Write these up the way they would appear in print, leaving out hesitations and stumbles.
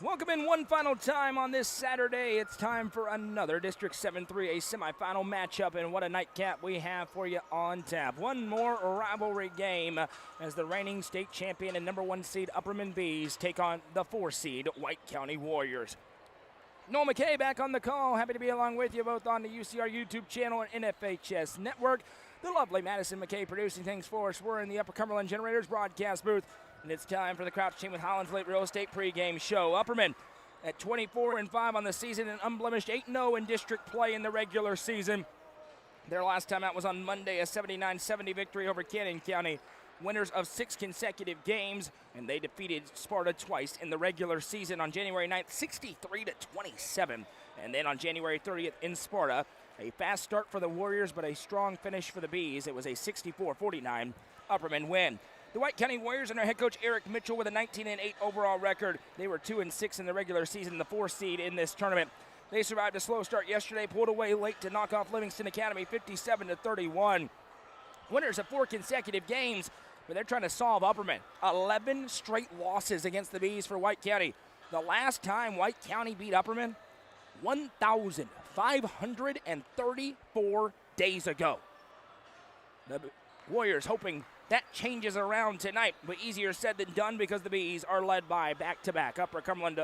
Welcome in one final time on this Saturday. It's time for another District 7-3, a semifinal matchup, and what a nightcap we have for you on tap. One more rivalry game as the reigning state champion and number 1 seed Upperman Bees take on the 4 seed White County Warriors. Noel McKay back on the call. Happy to be along with you both on the UCR YouTube channel and NFHS Network. The lovely Madison McKay producing things for us. We're in the Upper Cumberland Generators broadcast booth. And it's time for the Crouch team with Holland's Late Real Estate pregame show. Upperman at 24-5 on the season and unblemished 8-0 in district play in the regular season. Their last time out was on Monday, a 79-70 victory over Cannon County. Winners of 6 consecutive games, and they defeated Sparta twice in the regular season on January 9th, 63-27. And then on January 30th in Sparta, a fast start for the Warriors, but a strong finish for the Bees. It was a 64-49 Upperman win. The White County Warriors and their head coach Eric Mitchell with a 19-8 overall record. They were 2-6 in the regular season, the 4 seed in this tournament. They survived a slow start yesterday, pulled away late to knock off Livingston Academy 57-31. Winners of 4 consecutive games, but they're trying to solve Upperman. 11 straight losses against the Bees for White County. The last time White County beat Upperman, 1,534 days ago. The Warriors hoping that changes around tonight, but easier said than done because the Bees are led by back-to-back Upper Cumberland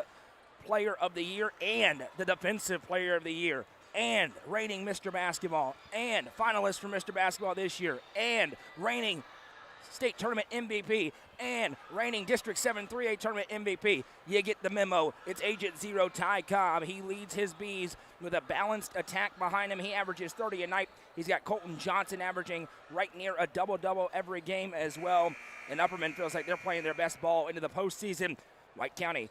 Player of the Year and the Defensive Player of the Year and reigning Mr. Basketball and finalist for Mr. Basketball this year and reigning state tournament MVP and reigning District 7-3A tournament MVP. You get the memo. It's Agent Zero Ty Cobb. He leads his Bees with a balanced attack behind him. He averages 30 a night. He's got Colton Johnson averaging right near a double-double every game as well. And Upperman feels like they're playing their best ball into the postseason. White County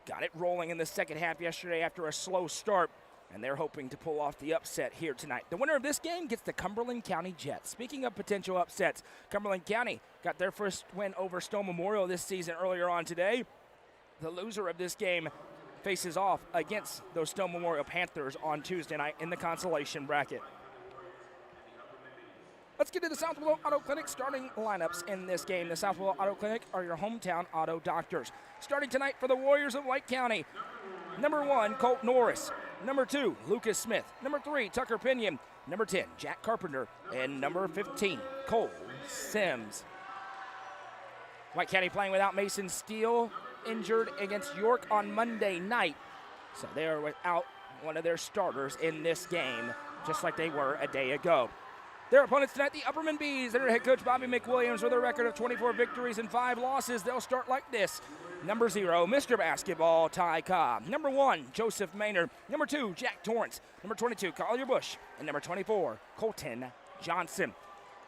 got it rolling in the second half yesterday after a slow start, and they're hoping to pull off the upset here tonight. The winner of this game gets the Cumberland County Jets. Speaking of potential upsets, Cumberland County got their first win over Stone Memorial this season earlier on today. The loser of this game faces off against those Stone Memorial Panthers on Tuesday night in the consolation bracket. Let's get to the South Willow Auto Clinic starting lineups in this game. The South Willow Auto Clinic are your hometown auto doctors. Starting tonight for the Warriors of White County, number 1, Colt Norris. Number 2, Lucas Smith. Number 3, Tucker Pinion. Number 10, Jack Carpenter. And number 15, Cole Sims. White County playing without Mason Steele, injured against York on Monday night. So they are without one of their starters in this game, just like they were a day ago. Their opponents tonight, the Upperman Bees. Their head coach Bobby McWilliams with a record of 24 victories and 5 losses. They'll start like this. Number 0, Mr. Basketball, Ty Cobb. Number 1, Joseph Maynard. Number 2, Jack Torrance. Number 22, Collier Bush. And number 24, Colton Johnson.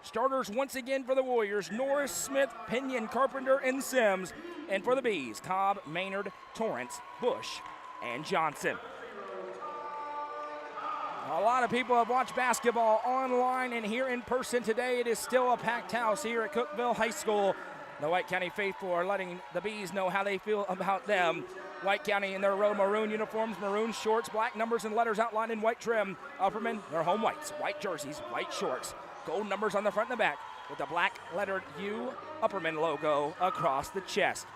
Starters once again for the Warriors, Norris, Smith, Pinion, Carpenter, and Sims. And for the Bees, Cobb, Maynard, Torrance, Bush, and Johnson. A lot of people have watched basketball online and here in person today. It is still a packed house here at Cookeville High School. The White County faithful are letting the Bees know how they feel about them. White County in their maroon uniforms, maroon shorts, black numbers and letters outlined in white trim. Upperman, their home whites, white jerseys, white shorts, gold numbers on the front and the back with the black lettered U Upperman logo across the chest.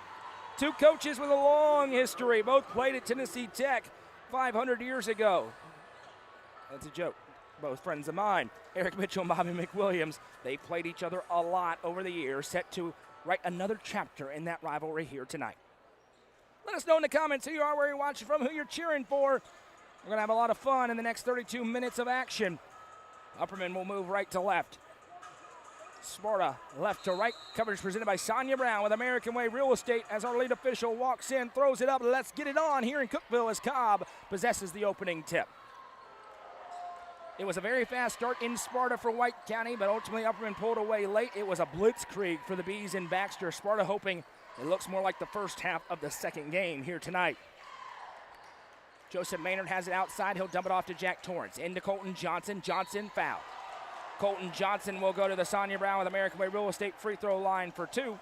2 coaches with a long history, both played at Tennessee Tech 500 years ago. That's a joke. Both friends of mine. Eric Mitchell and Bobby McWilliams. They've played each other a lot over the years, set to write another chapter in that rivalry here tonight. Let us know in the comments who you are, where you're watching from, who you're cheering for. We're going to have a lot of fun in the next 32 minutes of action. Upperman will move right to left. Sparta left to right. Coverage presented by Sonia Brown with American Way Real Estate as our lead official walks in, throws it up. Let's get it on here in Cookeville as Cobb possesses the opening tip. It was a very fast start in Sparta for White County, but ultimately Upperman pulled away late. It was a blitzkrieg for the Bees in Baxter. Sparta hoping it looks more like the first half of the second game here tonight. Joseph Maynard has it outside. He'll dump it off to Jack Torrance. Into Colton Johnson. Johnson foul. Colton Johnson will go to the Sonia Brown with American Way Real Estate free throw line for 2.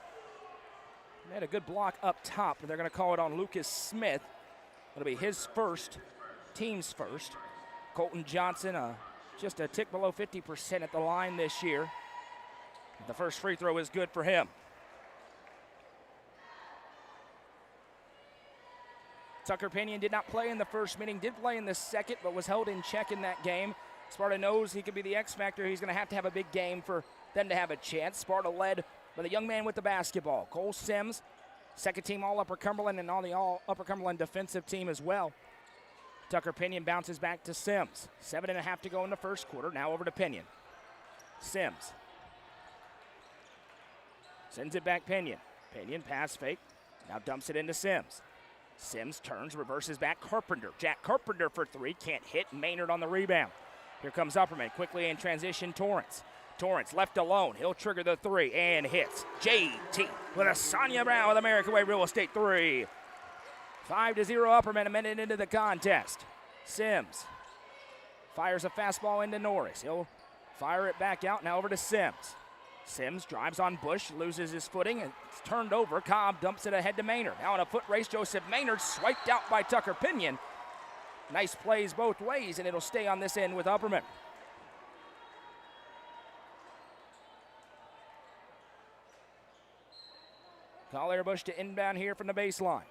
They had a good block up top, but they're going to call it on Lucas Smith. It'll be his first, team's first. Colton Johnson, just a tick below 50% at the line this year. The first free throw is good for him. Tucker Pinion did not play in the first meeting, did play in the second, but was held in check in that game. Sparta knows he could be the X factor. He's going to have a big game for them to have a chance. Sparta led by the young man with the basketball, Cole Sims, second team All-Upper Cumberland and on the All-Upper Cumberland defensive team as well. Tucker Pinion bounces back to Sims. 7.5 to go in the first quarter. Now over to Pinion. Sims sends it back Pinion. Pinion pass fake. Now dumps it into Sims. Sims turns, reverses back. Carpenter. Jack Carpenter for three. Can't hit. Maynard on the rebound. Here comes Upperman. Quickly in transition, Torrance. Torrance left alone. He'll trigger the three and hits. JT with a Sonia Brown with American Way Real Estate three. 5-0 Upperman a minute into the contest. Sims fires a fastball into Norris. He'll fire it back out. Now over to Sims. Sims drives on Bush, loses his footing, and it's turned over. Cobb dumps it ahead to Maynard. Now in a foot race, Joseph Maynard swiped out by Tucker Pinion. Nice plays both ways, and it'll stay on this end with Upperman. Collier Bush to inbound here from the baseline.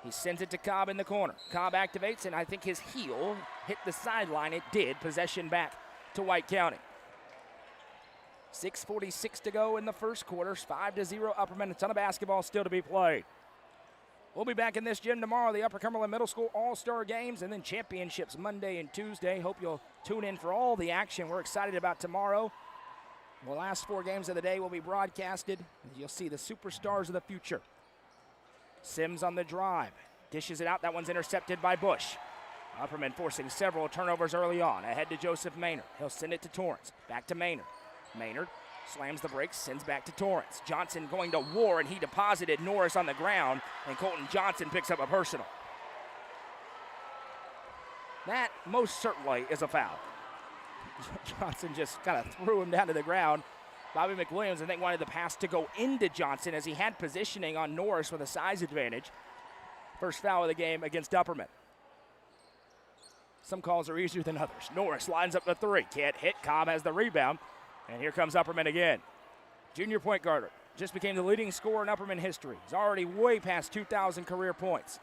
He sends it to Cobb in the corner. Cobb activates, and I think his heel hit the sideline. It did. Possession back to White County. 6:46 to go in the first quarter. 5-0 Upperman. A ton of basketball still to be played. We'll be back in this gym tomorrow, the Upper Cumberland Middle School All-Star Games, and then championships Monday and Tuesday. Hope you'll tune in for all the action we're excited about tomorrow. The last 4 games of the day will be broadcasted. You'll see the superstars of the future. Sims on the drive. Dishes it out. That one's intercepted by Bush. Upperman forcing several turnovers early on. Ahead to Joseph Maynard. He'll send it to Torrance. Back to Maynard. Maynard slams the brakes, sends back to Torrance. Johnson going to war, and he deposited Norris on the ground, and Colton Johnson picks up a personal. That most certainly is a foul. Johnson just kind of threw him down to the ground. Bobby McWilliams, I think, wanted the pass to go into Johnson as he had positioning on Norris with a size advantage. First foul of the game against Upperman. Some calls are easier than others. Norris lines up the three. Can't hit. Cobb has the rebound. And here comes Upperman again. Junior point guard just became the leading scorer in Upperman history. He's already way past 2,000 career points.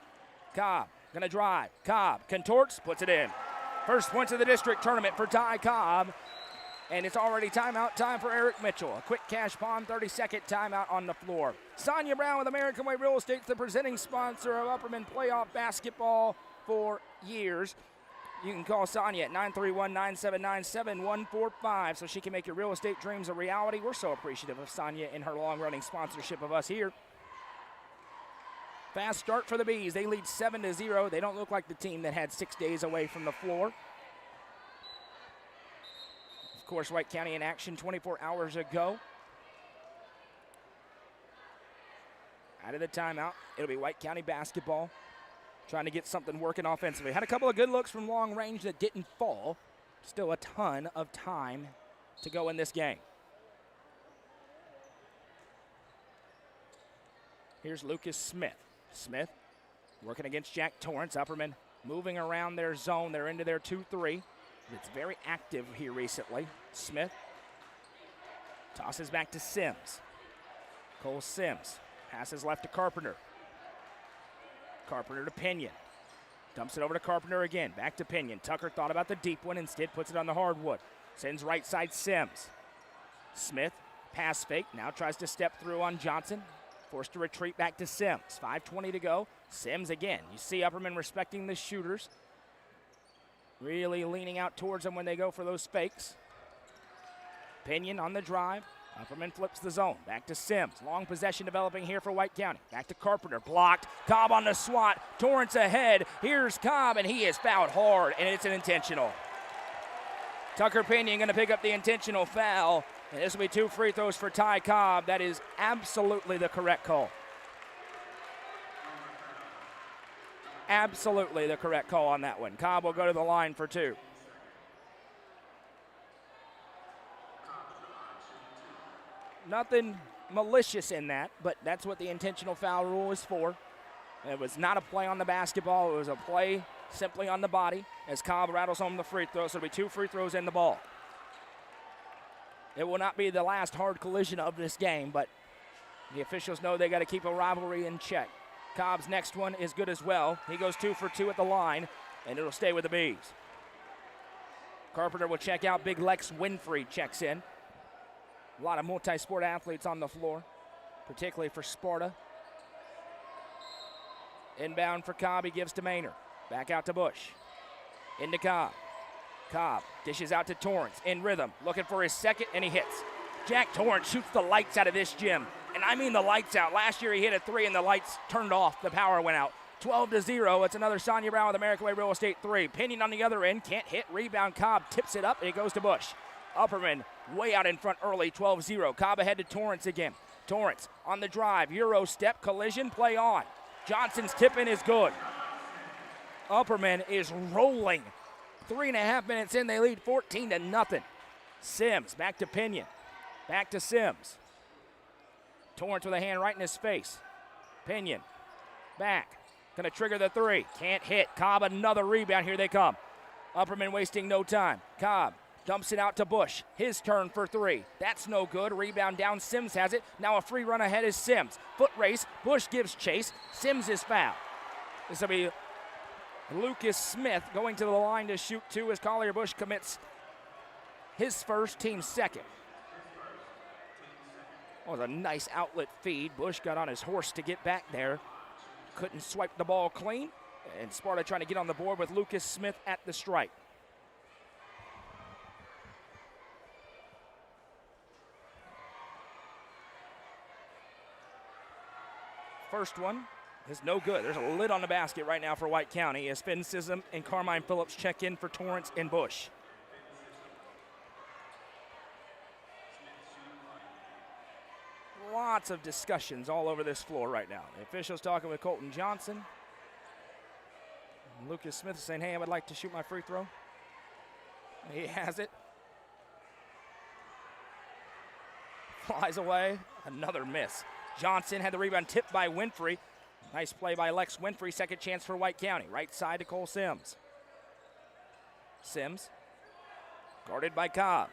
Cobb going to drive. Cobb contorts, puts it in. First points of the district tournament for Ty Cobb. And it's already timeout time for Eric Mitchell. A quick cash pawn, 30-second timeout on the floor. Sonia Brown with American Way Real Estate, the presenting sponsor of Upperman playoff basketball for years. You can call Sonia at 931-979-7145 so she can make your real estate dreams a reality. We're so appreciative of Sonia in her long-running sponsorship of us here. Fast start for the Bees. They lead 7-0. They don't look like the team that had 6 days away from the floor. Of course, White County in action 24 hours ago. Out of the timeout, it'll be White County basketball. Trying to get something working offensively. Had a couple of good looks from long range that didn't fall. Still a ton of time to go in this game. Here's Lucas Smith. Smith working against Jack Torrance. Upperman moving around their zone. They're into their 2-3. It's very active here recently. Smith tosses back to Sims. Cole Sims passes left to Carpenter. Carpenter to Pinion. Dumps it over to Carpenter again. Back to Pinion. Tucker thought about the deep one. Instead puts it on the hardwood. Sends right side Sims. Smith, pass fake. Now tries to step through on Johnson. Forced to retreat back to Sims. 5:20 to go. Sims again. You see Upperman respecting the shooters. Really leaning out towards them when they go for those fakes. Pinion on the drive. Upperman flips the zone. Back to Sims. Long possession developing here for White County. Back to Carpenter. Blocked. Cobb on the swat. Torrance ahead. Here's Cobb, and he is fouled hard, and it's an intentional. Tucker Pinion going to pick up the intentional foul, and this will be 2 free throws for Ty Cobb. That is absolutely the correct call. Absolutely the correct call on that one. Cobb will go to the line for 2. Nothing malicious in that, but that's what the intentional foul rule is for. It was not a play on the basketball. It was a play simply on the body as Cobb rattles home the free throw. So it'll be 2 free throws in the ball. It will not be the last hard collision of this game, but the officials know they got to keep a rivalry in check. Cobb's next one is good as well. He goes 2 for 2 at the line, and it'll stay with the Bees. Carpenter will check out. Big Lex Winfrey checks in. A lot of multi-sport athletes on the floor, particularly for Sparta. Inbound for Cobb, he gives to Maynard. Back out to Bush. Into Cobb. Cobb dishes out to Torrance in rhythm, looking for his second, and he hits. Jack Torrance shoots the lights out of this gym, and I mean the lights out. Last year he hit a 3 and the lights turned off, the power went out. 12-0, it's another Sonia Brown with American Way Real Estate 3. Pinion on the other end, can't hit, rebound, Cobb tips it up, and it goes to Bush. Upperman way out in front early, 12-0. Cobb ahead to Torrance again. Torrance on the drive, Euro step, collision, play on. Johnson's tip-in is good. Upperman is rolling. 3.5 minutes in, they lead 14-0. Sims back to Pinion. Back to Sims. Torrance with a hand right in his face. Pinion back. Gonna trigger the 3. Can't hit. Cobb another rebound. Here they come. Upperman wasting no time. Cobb dumps it out to Bush. His turn for 3. That's no good. Rebound down. Sims has it. Now a free run ahead is Sims. Foot race. Bush gives chase. Sims is fouled. This will be Lucas Smith going to the line to shoot 2 as Collier Bush commits his first, team second. Oh, it was a nice outlet feed. Bush got on his horse to get back there. Couldn't swipe the ball clean. And Sparta trying to get on the board with Lucas Smith at the strike. First one is no good. There's a lid on the basket right now for White County as Finn Sissom and Carmine Phillips check in for Torrance and Bush. Lots of discussions all over this floor right now. The officials talking with Colton Johnson. And Lucas Smith saying, hey, I would like to shoot my free throw. He has it. Flies away. Another miss. Johnson had the rebound tipped by Winfrey. Nice play by Lex Winfrey. Second chance for White County. Right side to Cole Sims. Sims guarded by Cobb.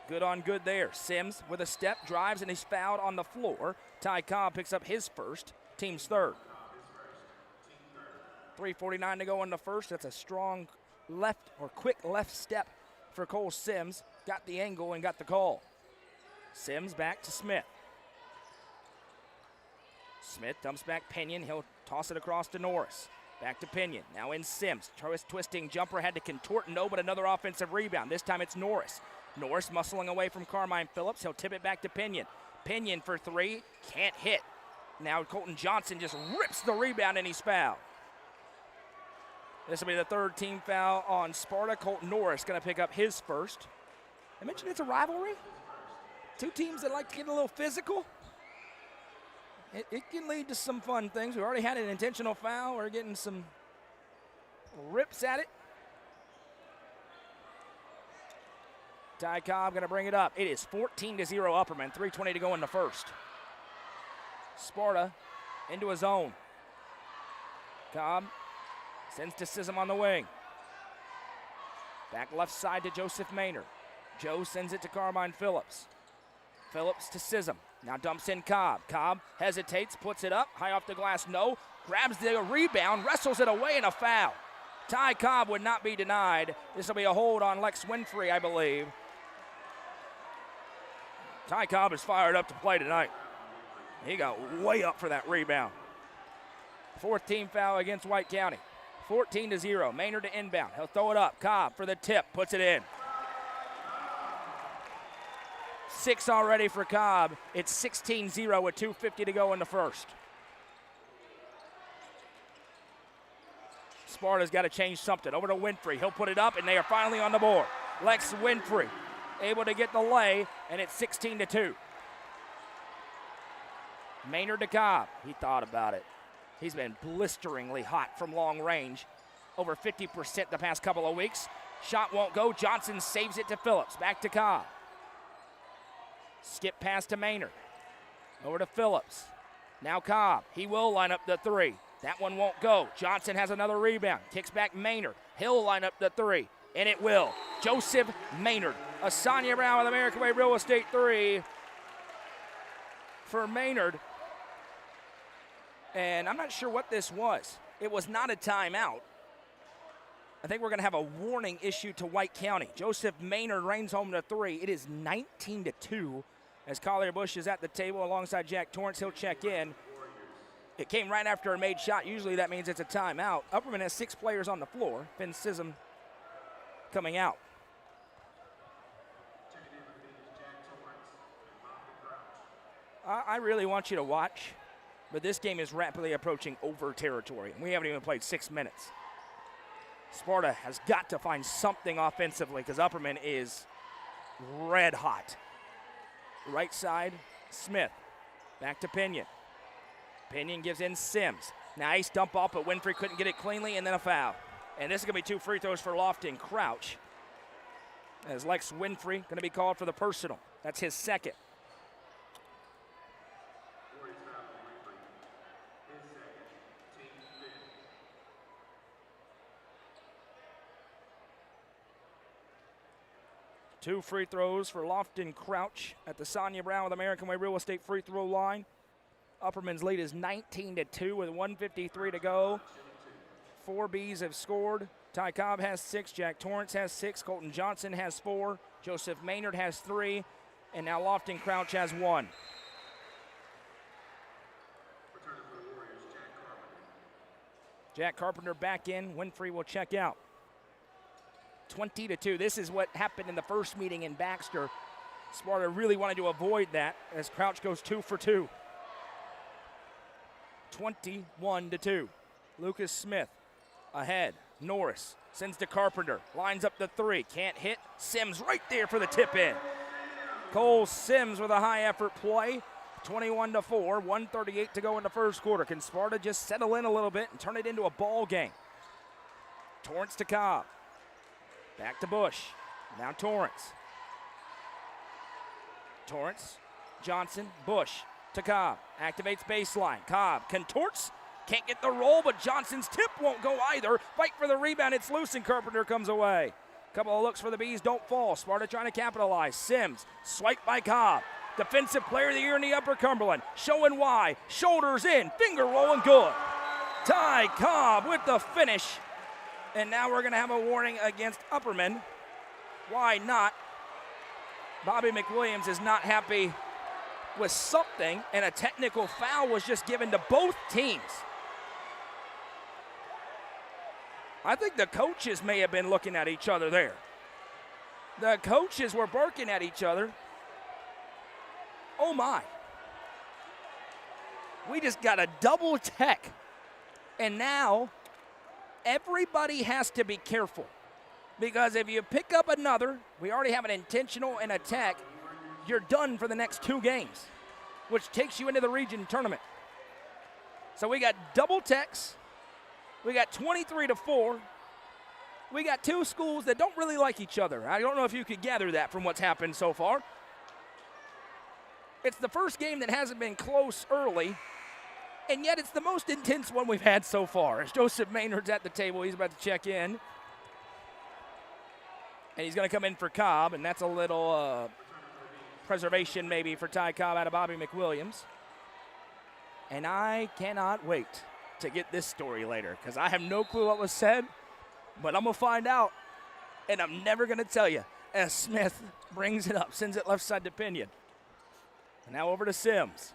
Good on good there. Sims with a step, drives, and he's fouled on the floor. Ty Cobb picks up his first, team's third. 3:49 to go in the first. That's a strong left or quick left step for Cole Sims. Got the angle and got the call. Sims back to Smith. Smith dumps back Pinion. He'll toss it across to Norris. Back to Pinion. Now in Sims. Twisting jumper, had to contort. No, but another offensive rebound. This time it's Norris. Norris muscling away from Carmine Phillips. He'll tip it back to Pinion. Pinion for 3. Can't hit. Now Colton Johnson just rips the rebound and he's fouled. This will be the third team foul on Sparta. Colton Norris going to pick up his first. I mentioned it's a rivalry. Two teams that like to get a little physical. It can lead to some fun things. We already had an intentional foul. We're getting some rips at it. Ty Cobb going to bring it up. It is 14-0 Upperman. 3:20 to go in the first. Sparta into his own. Cobb sends to Sissom on the wing. Back left side to Joseph Maynard. Joe sends it to Carmine Phillips. Phillips to Sissom. Now dumps in Cobb. Cobb hesitates, puts it up. High off the glass, no. Grabs the rebound, wrestles it away, and a foul. Ty Cobb would not be denied. This will be a hold on Lex Winfrey, I believe. Ty Cobb is fired up to play tonight. He got way up for that rebound. Fourth team foul against White County. 14-0. Maynard to inbound. He'll throw it up. Cobb for the tip. Puts it in. 6 already for Cobb. It's 16-0 with 2:50 to go in the first. Sparta's got to change something. Over to Winfrey. He'll put it up, and they are finally on the board. Lex Winfrey able to get the lay, and it's 16-2. Maynard to Cobb. He thought about it. He's been blisteringly hot from long range. Over 50% the past couple of weeks. Shot won't go. Johnson saves it to Phillips. Back to Cobb. Skip pass to Maynard. Over to Phillips. Now Cobb. He will line up the 3. That one won't go. Johnson has another rebound. Kicks back Maynard. He'll line up the 3. And it will. Joseph Maynard. A Sonia Brown with American Way Real Estate 3 for Maynard. And I'm not sure what this was. It was not a timeout. I think we're going to have a warning issue to White County. Joseph Maynard reigns home to 3. It is 19-2 as Collier Bush is at the table alongside Jack Torrance. He'll check in. It came right after a made shot. Usually that means it's a timeout. Upperman has 6 players on the floor. Finn Sism coming out. I really want you to watch, but this game is rapidly approaching over territory. We haven't even played 6 minutes. Sparta has got to find something offensively because Upperman is red hot. Right side, Smith. Back to Pinion. Pinion gives in Sims. Nice dump off, but Winfrey couldn't get it cleanly, and then a foul. And this is going to be 2 free throws for Lofton Crouch. As Lex Winfrey going to be called for the personal. That's his second. Two free throws for Lofton Crouch at the Sonia Brown with American Way Real Estate free throw line. Upperman's lead is 19-2 with 1:53 to go. 4 Bs have scored. Ty Cobb has 6. Jack Torrance has 6. Colton Johnson has 4. Joseph Maynard has 3. And now Lofton Crouch has 1. Jack Carpenter back in. Winfrey will check out. 20-2. This is what happened in the first meeting in Baxter. Sparta really wanted to avoid that as Crouch goes 2 for 2. 21-2. Lucas Smith ahead. Norris sends to Carpenter. Lines up the 3. Can't hit. Sims right there for the tip in. Cole Sims with a high effort play. 21-4. 1:38 to go in the first quarter. Can Sparta just settle in a little bit and turn it into a ball game? Torrance to Cobb. Back to Bush. Now Torrance. Torrance, Johnson, Bush to Cobb. Activates baseline. Cobb contorts. Can't get the roll, but Johnson's tip won't go either. Fight for the rebound. It's loose, and Carpenter comes away. Couple of looks for the Bees don't fall. Sparta trying to capitalize. Sims, swiped by Cobb. Defensive player of the year in the Upper Cumberland. Showing why. Shoulders in. Finger rolling good. Ty Cobb with the finish. And now we're going to have a warning against Upperman. Why not? Bobby McWilliams is not happy with something, and a technical foul was just given to both teams. I think the coaches may have been looking at each other there. The coaches were barking at each other. Oh my. We just got a double tech. And now everybody has to be careful, because if you pick up another, we already have an intentional and a tech, you're done for the next 2 games, which takes you into the region tournament. So we got double techs. We got 23-4. We got 2 schools that don't really like each other. I don't know if you could gather that from what's happened so far. It's the first game that hasn't been close early, and yet it's the most intense one we've had so far. As Joseph Maynard's at the table, he's about to check in. And he's going to come in for Cobb, and that's a little preservation maybe for Ty Cobb out of Bobby McWilliams. And I cannot wait to get this story later, because I have no clue what was said, but I'm going to find out, and I'm never going to tell you. As Smith brings it up, sends it left side to Pinion. And now over to Sims.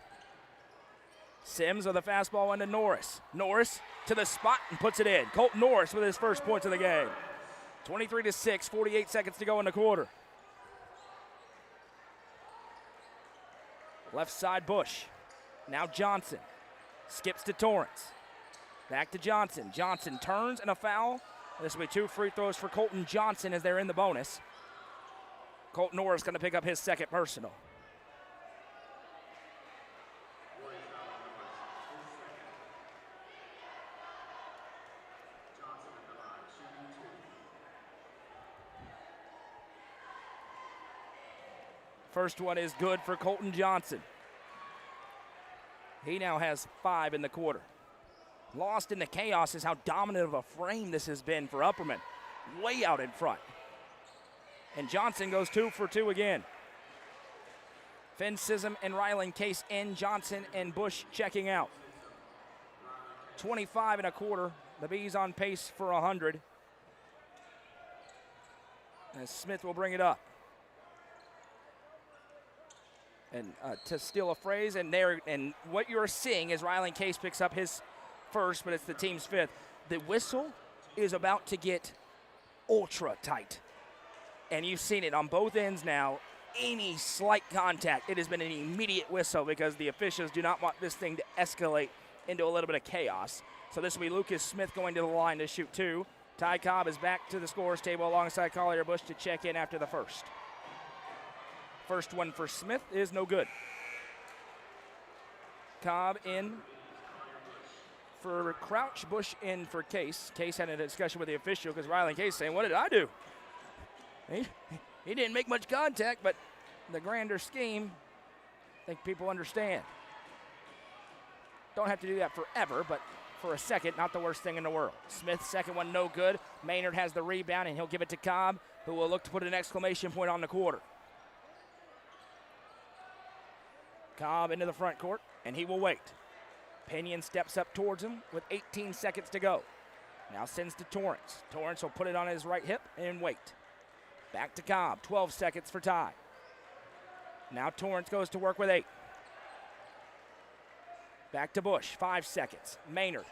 Sims with a fastball into Norris. Norris to the spot and puts it in. Colton Norris with his first points of the game. 23-6, 48 seconds to go in the quarter. Left side Bush. Now Johnson. Skips to Torrance. Back to Johnson. Johnson turns and a foul. This will be 2 free throws for Colton Johnson as they're in the bonus. Colton Norris going to pick up his second personal. First one is good for Colton Johnson. He now has 5 in the quarter. Lost in the chaos is how dominant of a frame this has been for Upperman. Way out in front. And Johnson goes 2 for 2 again. Finn Sism and Ryland Case in. Johnson and Bush checking out. 25 1/4. The Bees on pace for 100. As Smith will bring it up. And to steal a phrase, and what you're seeing is Ryland Case picks up his first, but it's the team's fifth. The whistle is about to get ultra tight. And you've seen it on both ends now. Any slight contact, it has been an immediate whistle because the officials do not want this thing to escalate into a little bit of chaos. So this will be Lucas Smith going to the line to shoot two. Ty Cobb is back to the scorer's table alongside Collier Bush to check in after the first. First one for Smith is no good. Cobb in for Crouch, Bush in for Case. Case had a discussion with the official because Ryland Case saying, what did I do? He didn't make much contact, but the grander scheme, I think people understand. Don't have to do that forever, but for a second, not the worst thing in the world. Smith's second one, no good. Maynard has the rebound, and he'll give it to Cobb, who will look to put an exclamation point on the quarter. Cobb into the front court, and he will wait. Pinion steps up towards him with 18 seconds to go. Now sends to Torrance. Torrance will put it on his right hip and wait. Back to Cobb, 12 seconds for Ty. Now Torrance goes to work with 8. Back to Bush, 5 seconds. Maynard.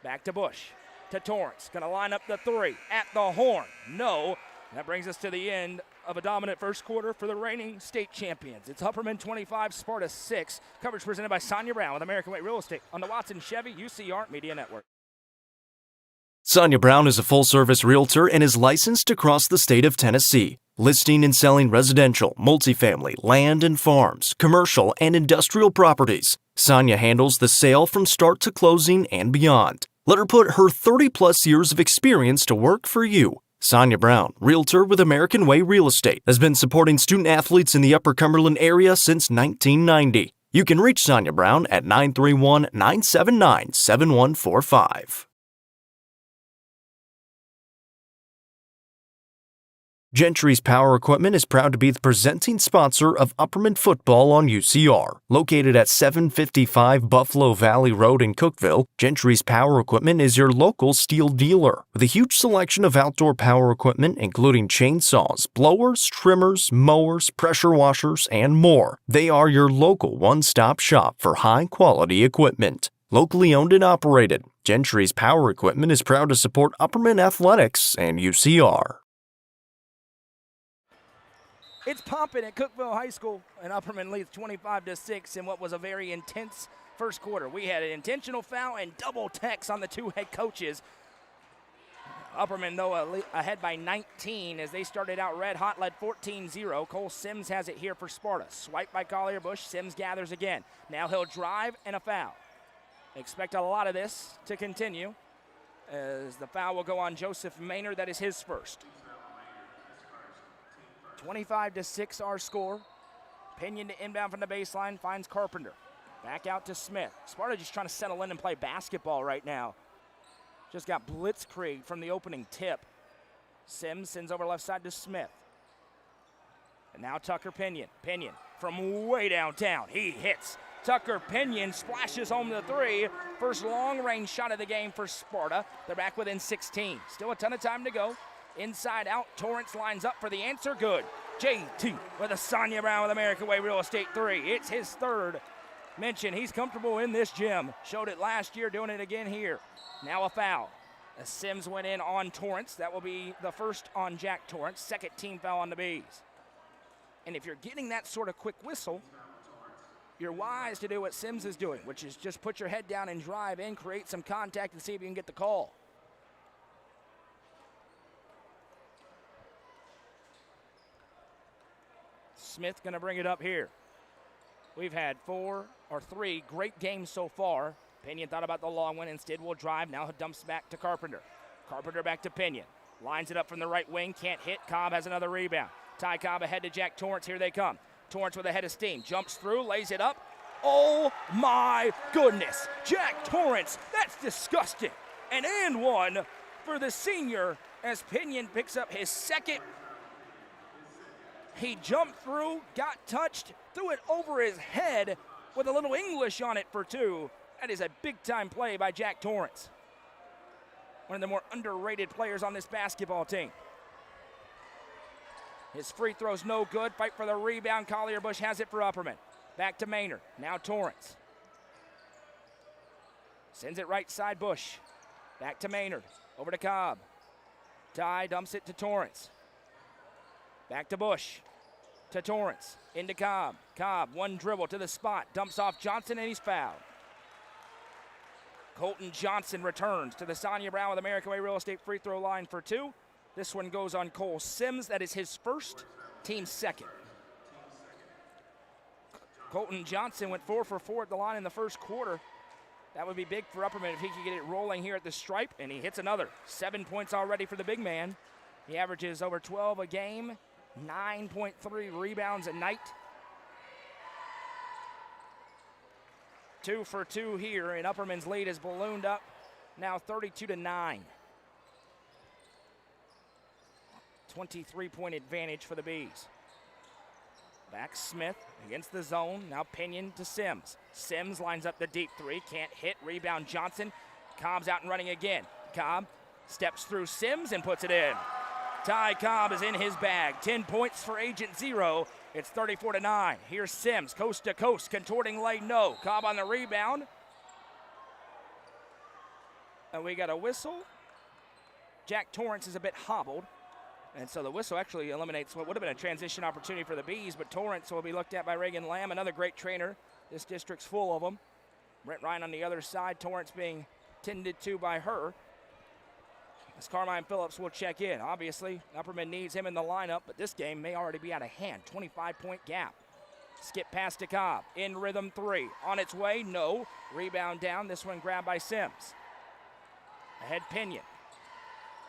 Back to Bush, to Torrance. Gonna line up the three at the horn. No. That brings us to the end of a dominant first quarter for the reigning state champions. It's Upperman 25, Sparta 6. Coverage presented by Sonia Brown with American Way Real Estate on the Watson Chevy UCR Media Network. Sonia Brown is a full-service realtor and is licensed across the state of Tennessee, listing and selling residential, multifamily, land and farms, commercial and industrial properties. Sonia handles the sale from start to closing and beyond. Let her put her 30-plus years of experience to work for you. Sonia Brown, realtor with American Way Real Estate, has been supporting student-athletes in the Upper Cumberland area since 1990. You can reach Sonia Brown at 931-979-7145. Gentry's Power Equipment is proud to be the presenting sponsor of Upperman football on UCR. Located at 755 Buffalo Valley Road in Cookeville, Gentry's Power Equipment is your local steel dealer with a huge selection of outdoor power equipment including chainsaws, blowers, trimmers, mowers, pressure washers, and more. They are your local one-stop shop for high-quality equipment. Locally owned and operated, Gentry's Power Equipment is proud to support Upperman Athletics and UCR. It's pumping at Cookeville High School, and Upperman leads 25-6 in what was a very intense first quarter. We had an intentional foul and double techs on the two head coaches. Upperman, though, ahead by 19 as they started out red hot, led 14-0. Cole Sims has it here for Sparta. Swipe by Collier Bush. Sims gathers again. Now he'll drive and a foul. Expect a lot of this to continue as the foul will go on Joseph Maynard. That is his first. 25-6 our score. Pinion to inbound from the baseline, finds Carpenter. Back out to Smith. Sparta just trying to settle in and play basketball right now. Just got blitzkrieg from the opening tip. Sims sends over left side to Smith. And now Tucker Pinion. Pinion from way downtown. He hits. Tucker Pinion splashes home the three. First long-range shot of the game for Sparta. They're back within 16. Still a ton of time to go. Inside out, Torrance lines up for the answer. Good. JT with a Sonia Brown with American Way Real Estate 3. It's his third mention. He's comfortable in this gym. Showed it last year, doing it again here. Now a foul. As Sims went in on Torrance. That will be the first on Jack Torrance. Second team foul on the Bees. And if you're getting that sort of quick whistle, you're wise to do what Sims is doing, which is just put your head down and drive in, create some contact, and see if you can get the call. Smith going to bring it up here. We've had 3 great games so far. Pinion thought about the long one. Instead, will drive. Now he dumps back to Carpenter. Carpenter back to Pinion. Lines it up from the right wing. Can't hit. Cobb has another rebound. Ty Cobb ahead to Jack Torrance. Here they come. Torrance with a head of steam. Jumps through. Lays it up. Oh, my goodness. Jack Torrance. That's disgusting. And one for the senior as Pinion picks up his second. He jumped through, got touched, threw it over his head with a little English on it for 2. That is a big-time play by Jack Torrance. One of the more underrated players on this basketball team. His free throw's no good. Fight for the rebound. Collier Bush has it for Upperman. Back to Maynard. Now Torrance. Sends it right side, Bush. Back to Maynard. Over to Cobb. Ty dumps it to Torrance. Back to Bush. To Torrance. Into Cobb. Cobb, one dribble to the spot. Dumps off Johnson, and he's fouled. Colton Johnson returns to the Sonia Brown with American Way Real Estate free throw line for 2. This one goes on Cole Sims. That is his first, team second. Colton Johnson went 4 for 4 at the line in the first quarter. That would be big for Upperman if he could get it rolling here at the stripe, and he hits another. 7 points already for the big man. He averages over 12 a game, 9.3 rebounds a night. 2 for 2 here, and Upperman's lead is ballooned up, now 32-9. 23-point advantage for the Bees. Back Smith against the zone. Now Pinion to Sims. Sims lines up the deep 3. Can't hit. Rebound Johnson. Cobb's out and running again. Cobb steps through Sims and puts it in. Ty Cobb is in his bag. 10 points for Agent Zero. It's 34-9. Here's Sims, coast to coast, contorting lane, no. Cobb on the rebound. And we got a whistle. Jack Torrance is a bit hobbled. And so the whistle actually eliminates what would have been a transition opportunity for the Bees, but Torrance will be looked at by Reagan Lamb, another great trainer. This district's full of them. Brent Ryan on the other side, Torrance being tended to by her. As Carmine Phillips will check in. Obviously, Upperman needs him in the lineup, but this game may already be out of hand. 25-point gap. Skip pass to Cobb. In rhythm 3. On its way, no. Rebound down. This one grabbed by Sims. Ahead Pinion.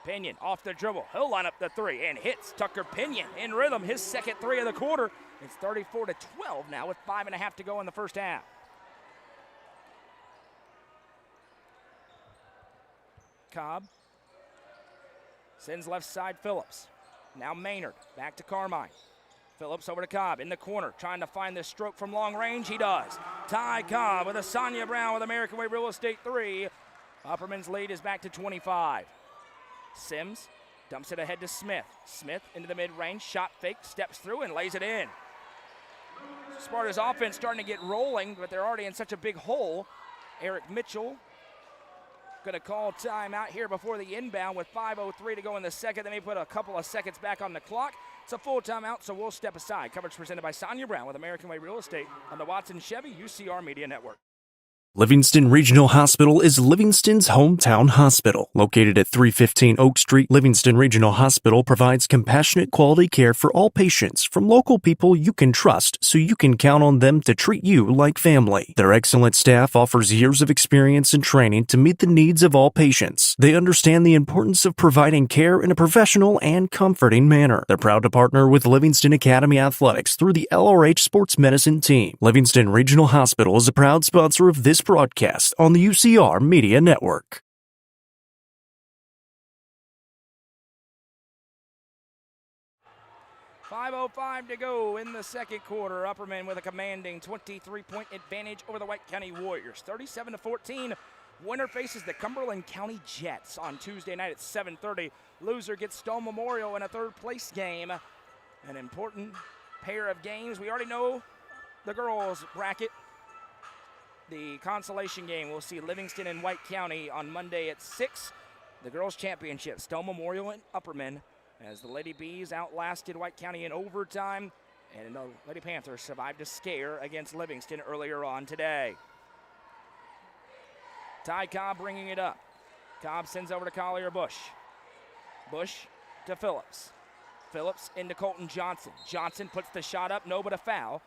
Pinion off the dribble. He'll line up the 3 and hits Tucker Pinion in rhythm. His second 3 of the quarter. It's 34-12 now with 5.5 to go in the first half. Cobb sends left side Phillips. Now Maynard back to Carmine. Phillips over to Cobb in the corner, trying to find this stroke from long range. He does. Ty Cobb with a Sonia Brown with American Way Real Estate 3. Upperman's lead is back to 25. Sims dumps it ahead to Smith. Smith into the mid-range, shot fake, steps through and lays it in. Sparta's offense starting to get rolling, but they're already in such a big hole. Eric Mitchell going to call timeout here before the inbound with 5:03 to go in the second. They may put a couple of seconds back on the clock. It's a full timeout, so we'll step aside. Coverage presented by Sonia Brown with American Way Real Estate on the Watson Chevy UCR Media Network. Livingston Regional Hospital is Livingston's hometown hospital. Located at 315 Oak Street, Livingston Regional Hospital provides compassionate quality care for all patients from local people you can trust so you can count on them to treat you like family. Their excellent staff offers years of experience and training to meet the needs of all patients. They understand the importance of providing care in a professional and comforting manner. They're proud to partner with Livingston Academy Athletics through the LRH Sports Medicine team. Livingston Regional Hospital is a proud sponsor of this broadcast on the UCR Media Network. .505 to go in the second quarter. Upperman with a commanding 23-point advantage over the White County Warriors. 37-14. Winner faces the Cumberland County Jets on Tuesday night at 7:30. Loser gets Stone Memorial in a third-place game. An important pair of games. We already know the girls' bracket. The consolation game, we'll see Livingston and White County on Monday at 6. The girls' championship, Stone Memorial and Upperman, as the Lady Bees outlasted White County in overtime, and the Lady Panthers survived a scare against Livingston earlier on today. Ty Cobb bringing it up. Cobb sends over to Collier Bush. Bush to Phillips. Phillips into Colton Johnson. Johnson puts the shot up, no but a foul.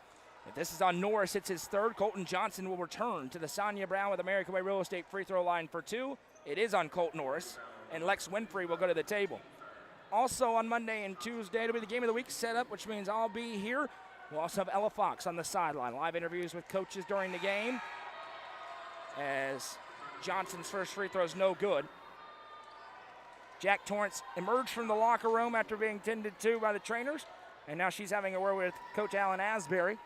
If this is on Norris, it's his third. Colton Johnson will return to the Sonia Brown with American Way Real Estate free throw line for 2. It is on Colt Norris, and Lex Winfrey will go to the table. Also on Monday and Tuesday, it'll be the game of the week setup, which means I'll be here. We'll also have Ella Fox on the sideline. Live interviews with coaches during the game, as Johnson's first free throw is no good. Jack Torrance emerged from the locker room after being tended to by the trainers, and now she's having a word with Coach Alan Asbury.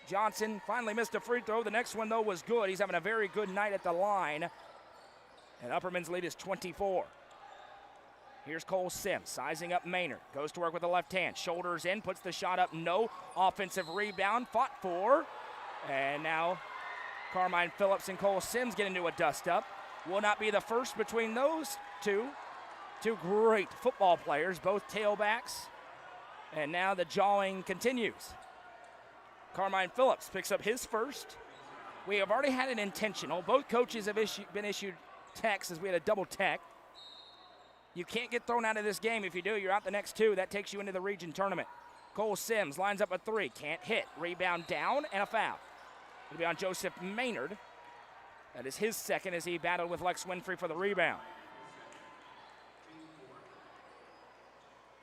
Johnson finally missed a free throw. The next one, though, was good. He's having a very good night at the line. And Upperman's lead is 24. Here's Cole Sims, sizing up Maynard. Goes to work with the left hand. Shoulders in, puts the shot up. No. Offensive rebound, fought for. And now Carmine Phillips and Cole Sims get into a dust-up. Will not be the first between those two. Two great football players, both tailbacks. And now the jawing continues. Carmine Phillips picks up his first. We have already had an intentional. Both coaches have been issued techs as we had a double tech. You can't get thrown out of this game. If you do, you're out the next two. That takes you into the region tournament. Cole Sims lines up a three. Can't hit. Rebound down and a foul. It'll be on Joseph Maynard. That is his second as he battled with Lex Winfrey for the rebound.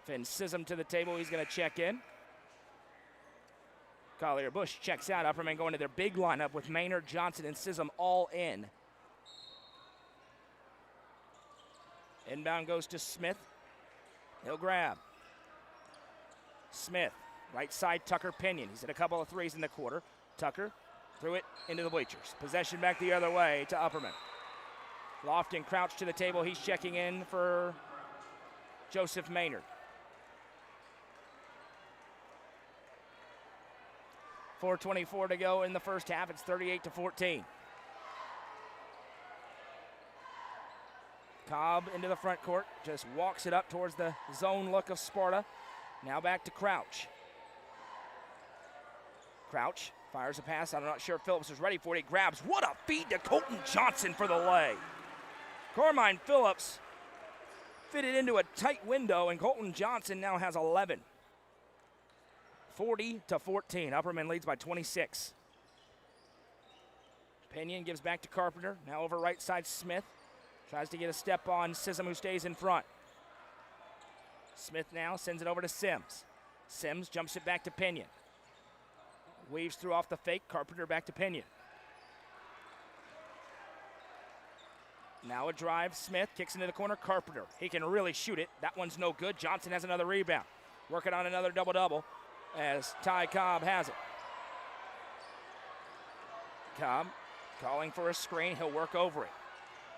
Finn Sism to the table. He's going to check in. Collier Bush checks out. Upperman going to their big lineup with Maynard, Johnson, and Sism all in. Inbound goes to Smith. He'll grab. Smith, right side, Tucker Pinion. He's hit a couple of threes in the quarter. Tucker threw it into the bleachers. Possession back the other way to Upperman. Lofton crouched to the table. He's checking in for Joseph Maynard. 4:24 to go in the first half. It's 38-14. Cobb into the front court, just walks it up towards the zone look of Sparta. Now back to Crouch. Crouch fires a pass. I'm not sure if Phillips is ready for it. He grabs. What a feed to Colton Johnson for the lay. Carmine Phillips fitted into a tight window, and Colton Johnson now has 11. 40-14. Upperman leads by 26. Pinion gives back to Carpenter. Now over right side, Smith. Tries to get a step on Sism, who stays in front. Smith now sends it over to Sims. Sims jumps it back to Pinion. Weaves through off the fake. Carpenter back to Pinion. Now a drive. Smith kicks into the corner. Carpenter. He can really shoot it. That one's no good. Johnson has another rebound. Working on another double-double as Ty Cobb has it. Cobb calling for a screen. He'll work over it.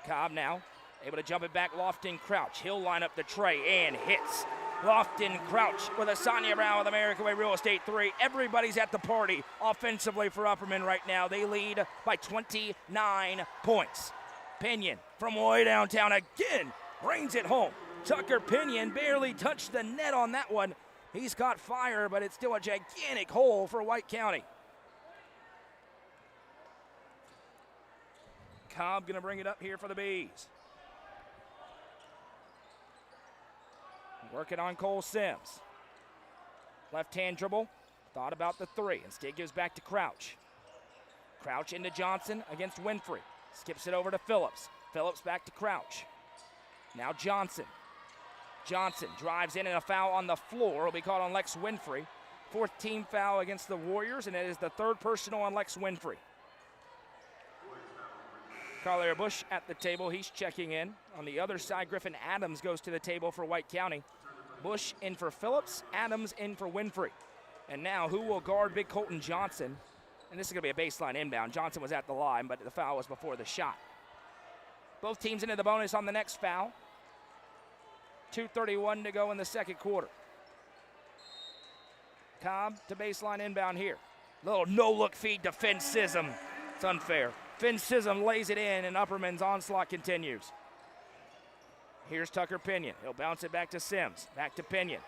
Cobb now able to jump it back. Lofton Crouch. He'll line up the tray and hits. Lofton Crouch with a Sonia Brown with American Way Real Estate 3. Everybody's at the party offensively for Upperman right now. They lead by 29 points. Pinion from way downtown again brings it home. Tucker Pinion barely touched the net on that one. He's got fire, but it's still a gigantic hole for White County. Cobb going to bring it up here for the Bees. Working on Cole Sims. Left-hand dribble. Thought about the three. Instead gives back to Crouch. Crouch into Johnson against Winfrey. Skips it over to Phillips. Phillips back to Crouch. Now Johnson. Johnson drives in and a foul on the floor. Will be called on Lex Winfrey. Fourth team foul against the Warriors, and it is the third personal on Lex Winfrey. Collier Bush at the table. He's checking in. On the other side, Griffin Adams goes to the table for White County. Bush in for Phillips. Adams in for Winfrey. And now who will guard big Colton Johnson? And this is going to be a baseline inbound. Johnson was at the line, but the foul was before the shot. Both teams into the bonus on the next foul. 2:31 to go in the second quarter. Cobb to baseline inbound here. Little no-look feed to Finn Sism. It's unfair. Finn Sism lays it in, and Upperman's onslaught continues. Here's Tucker Pinion. He'll bounce it back to Sims. Back to Pinion.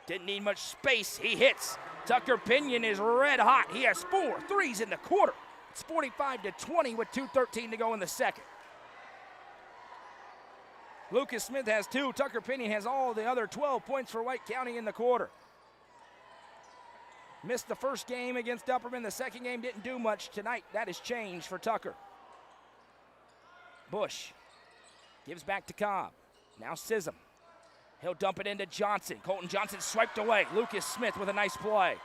Didn't need much space. He hits. Tucker Pinion is red hot. He has 4 threes in the quarter. It's 45-20 with 2:13 to go in the second. Lucas Smith has 2. Tucker Pinion has all the other 12 points for White County in the quarter. Missed the first game against Upperman. The second game didn't do much tonight. That has changed for Tucker. Bush gives back to Cobb. Now Sism. He'll dump it into Johnson. Colton Johnson swiped away. Lucas Smith with a nice play.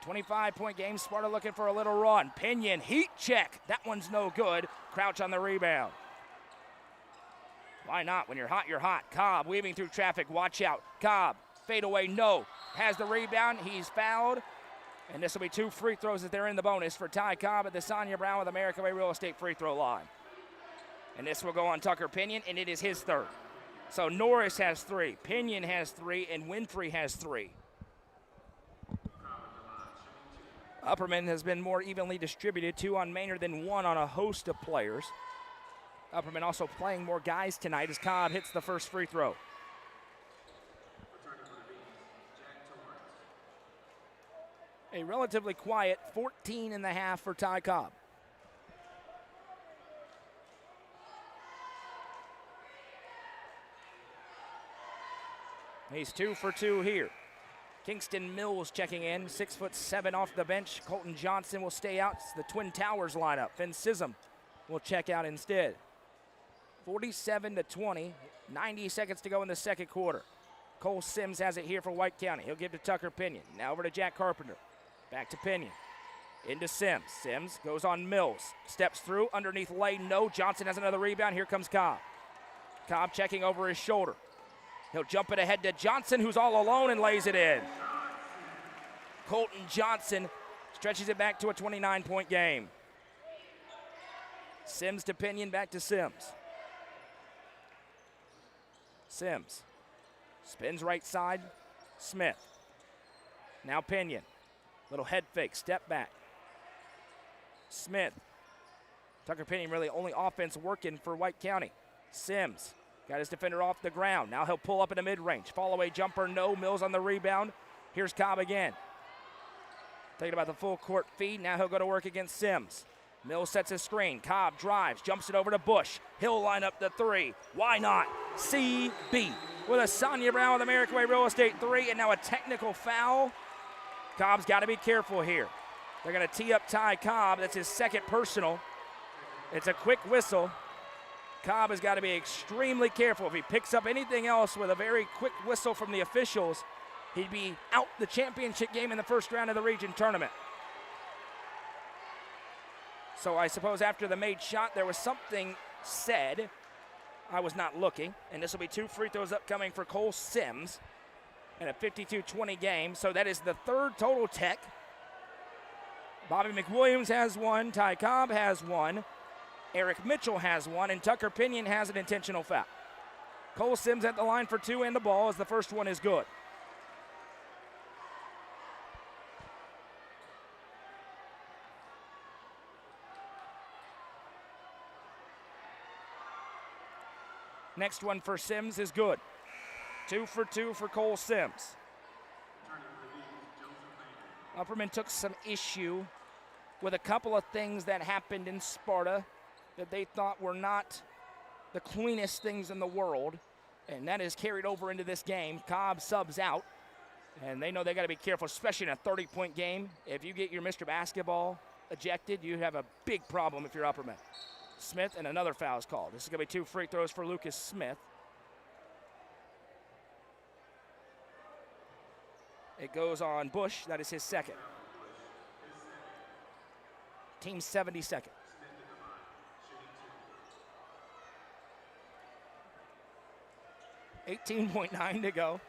25-point game. Sparta looking for a little run. Pinion, heat check. That one's no good. Crouch on the rebound. Why not? When you're hot, you're hot. Cobb weaving through traffic. Watch out. Cobb, fade away, no. Has the rebound. He's fouled. And this will be 2 free throws as they're in the bonus for Ty Cobb at the Sonia Brown with American Way Real Estate free throw line. And this will go on Tucker Pinion, and it is his third. So Norris has 3, Pinion has 3, and Winfrey has 3. Upperman has been more evenly distributed, 2 on Maynard than 1 on a host of players. Upperman also playing more guys tonight as Cobb hits the first free throw. A relatively quiet 14.5 for Ty Cobb. He's 2 for 2 here. Kingston Mills checking in, 6'7" off the bench. Colton Johnson will stay out. It's the Twin Towers lineup. Finn Sissom will check out instead. 47-20, 90 seconds to go in the second quarter. Cole Sims has it here for White County. He'll give to Tucker Pinion. Now over to Jack Carpenter. Back to Pinion. Into Sims. Sims goes on Mills. Steps through underneath Lane. No. Johnson has another rebound. Here comes Cobb. Cobb checking over his shoulder. He'll jump it ahead to Johnson, who's all alone, and lays it in. Colton Johnson stretches it back to a 29-point game. Sims to Pinion, back to Sims. Sims spins right side. Smith. Now Pinion. Little head fake, step back. Smith. Tucker Pinion really only offense working for White County. Sims got his defender off the ground. Now he'll pull up in the mid-range. Fall away jumper, no. Mills on the rebound. Here's Cobb again. Thinking about the full court feed. Now he'll go to work against Sims. Mills sets his screen. Cobb drives, jumps it over to Bush. He'll line up the 3. Why not? CB with a Sonia Brown with American Way Real Estate 3, and now a technical foul. Cobb's got to be careful here. They're going to tee up Ty Cobb. That's his second personal. It's a quick whistle. Cobb has got to be extremely careful. If he picks up anything else with a very quick whistle from the officials, he'd be out the championship game in the first round of the region tournament. So I suppose after the made shot, there was something said. I was not looking. And this will be 2 free throws upcoming for Cole Sims in a 52-20 game. So that is the 3rd total tech. Bobby McWilliams has 1. Ty Cobb has 1. Eric Mitchell has 1. And Tucker Pinion has an intentional foul. Cole Sims at the line for 2 and the ball as the first one is good. Next one for Sims is good. 2 for 2 for Cole Sims. Upperman took some issue with a couple of things that happened in Sparta that they thought were not the cleanest things in the world, and that is carried over into this game. Cobb subs out, and they know they got to be careful, especially in a 30-point game. If you get your Mr. Basketball ejected, you have a big problem if you're Upperman. Smith, and another foul is called. This is going to be 2 free throws for Lucas Smith. It goes on Bush. That is his second. Team 72nd. $18.9 to go.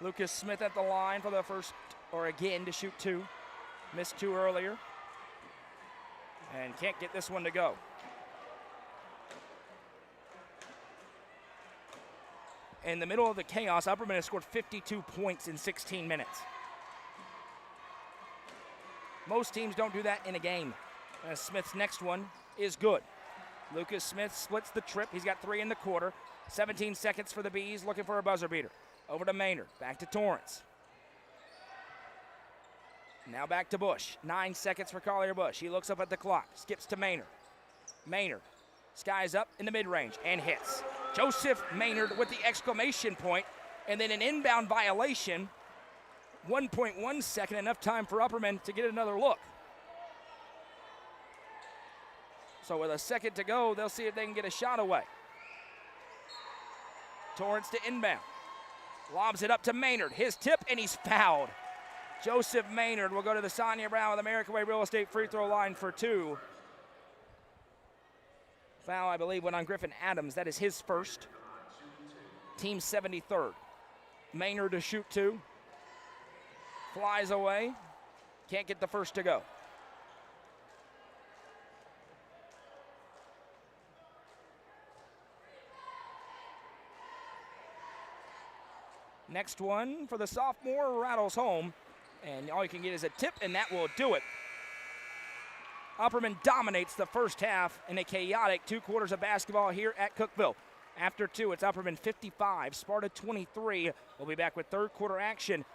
Lucas Smith at the line for the first, or again, to shoot 2. Missed 2 earlier. And can't get this one to go. In the middle of the chaos, Upperman has scored 52 points in 16 minutes. Most teams don't do that in a game. Smith's next one is good. Lucas Smith splits the trip. He's got 3 in the quarter. 17 seconds for the Bees, looking for a buzzer beater. Over to Maynard, back to Torrance. Now back to Bush. 9 seconds for Collier Bush. He looks up at the clock, skips to Maynard. Maynard skies up in the mid-range and hits. Joseph Maynard with the exclamation point, and then an inbound violation. 1.1 second, enough time for Upperman to get another look. So with a second to go, they'll see if they can get a shot away. Torrance to inbound. Lobs it up to Maynard. His tip, and he's fouled. Joseph Maynard will go to the Sonia Brown with American Way Real Estate free throw line for 2. Foul, I believe, went on Griffin Adams. That is his first. Team 73rd. Maynard to shoot 2. Flies away. Can't get the first to go. Next one for the sophomore rattles home, and all you can get is a tip, and that will do it. Upperman dominates the first half in a chaotic 2 quarters of basketball here at Cookeville. After 2, it's Upperman 55, Sparta 23. We'll be back with third quarter action.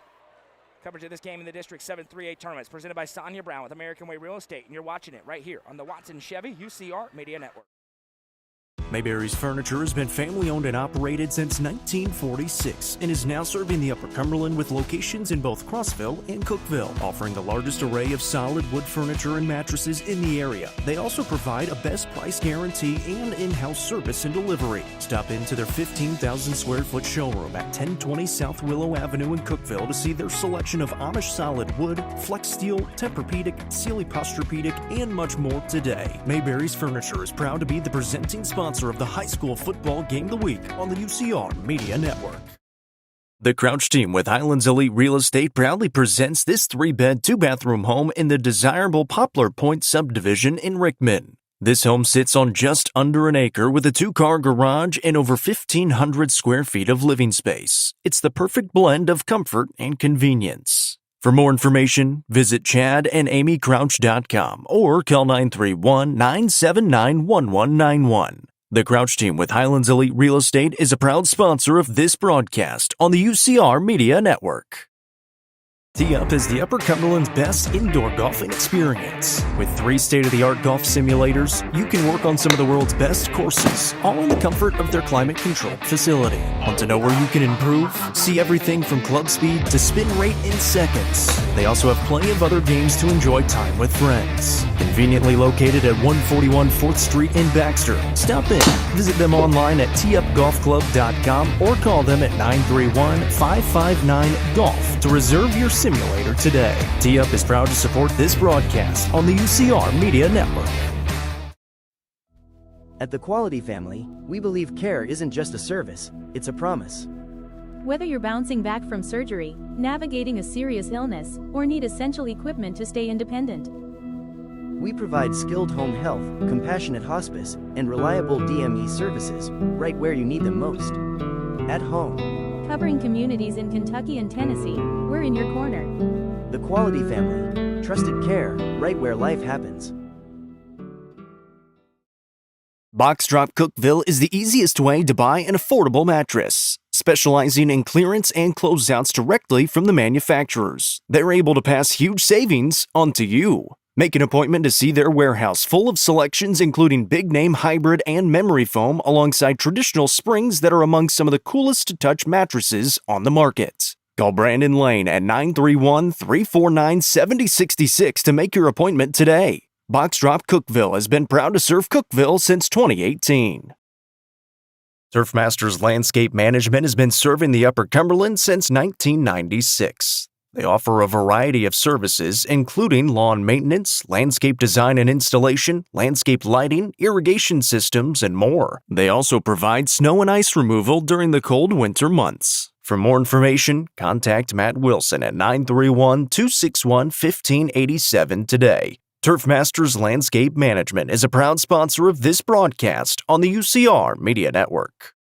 Coverage of this game in the District 7 3A tournaments presented by Sonia Brown with American Way Real Estate, and you're watching it right here on the Watson Chevy UCR Media Network. Mayberry's Furniture has been family-owned and operated since 1946 and is now serving the Upper Cumberland with locations in both Crossville and Cookeville, offering the largest array of solid wood furniture and mattresses in the area. They also provide a best price guarantee and in-house service and delivery. Stop into their 15,000 square foot showroom at 1020 South Willow Avenue in Cookeville to see their selection of Amish solid wood, flex steel, Tempur-Pedic, Sealy Posturepedic, and much more today. Mayberry's Furniture is proud to be the presenting sponsor of the high school football game of the week on the UCR Media Network. The Crouch team with Highlands Elite Real Estate proudly presents this 3-bed, 2-bathroom home in the desirable Poplar Point subdivision in Rickman. This home sits on just under an acre with a 2-car garage and over 1,500 square feet of living space. It's the perfect blend of comfort and convenience. For more information, visit chadandamycrouch.com or call 931-979-1191. The Crouch team with Highlands Elite Real Estate is a proud sponsor of this broadcast on the UCR Media Network. Tee Up is the Upper Cumberland's best indoor golfing experience. With 3 state-of-the-art golf simulators, you can work on some of the world's best courses, all in the comfort of their climate-controlled facility. Want to know where you can improve? See everything from club speed to spin rate in seconds. They also have plenty of other games to enjoy time with friends. Conveniently located at 141 4th Street in Baxter. Stop in. Visit them online at teeupgolfclub.com or call them at 931-559-GOLF to reserve your simulator today. Tee Up is proud to support this broadcast on the UCR Media Network. At the Quality Family, we believe care isn't just a service, it's a promise. Whether you're bouncing back from surgery, navigating a serious illness, or need essential equipment to stay independent, we provide skilled home health, compassionate hospice, and reliable DME services right where you need them most. At home. Covering communities in Kentucky and Tennessee, we're in your corner. The Quality Family, trusted care right where life happens. Box Drop Cookeville is the easiest way to buy an affordable mattress. Specializing in clearance and closeouts directly from the manufacturers, they're able to pass huge savings onto you. Make an appointment to see their warehouse full of selections including big-name hybrid and memory foam alongside traditional springs that are among some of the coolest to touch mattresses on the market. Call Brandon Lane at 931-349-7066 to make your appointment today. Box Drop Cookeville has been proud to serve Cookeville since 2018. Turfmasters Landscape Management has been serving the Upper Cumberland since 1996. They offer a variety of services, including lawn maintenance, landscape design and installation, landscape lighting, irrigation systems, and more. They also provide snow and ice removal during the cold winter months. For more information, contact Matt Wilson at 931-261-1587 today. Turfmasters Landscape Management is a proud sponsor of this broadcast on the UCR Media Network.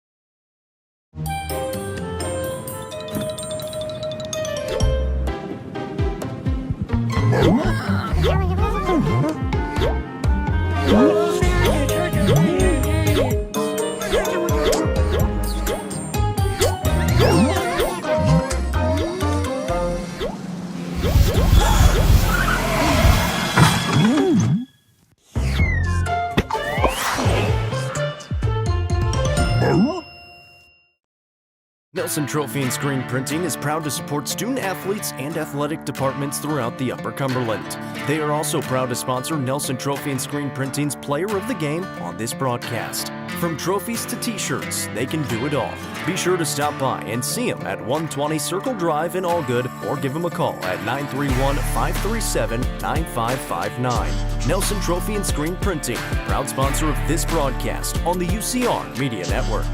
Nelson Trophy and Screen Printing is proud to support student athletes and athletic departments throughout the Upper Cumberland. They are also proud to sponsor Nelson Trophy and Screen Printing's Player of the Game on this broadcast. From trophies to t-shirts, they can do it all. Be sure to stop by and see them at 120 Circle Drive in Allgood or give them a call at 931-537-9559. Nelson Trophy and Screen Printing, proud sponsor of this broadcast on the UCR Media Network.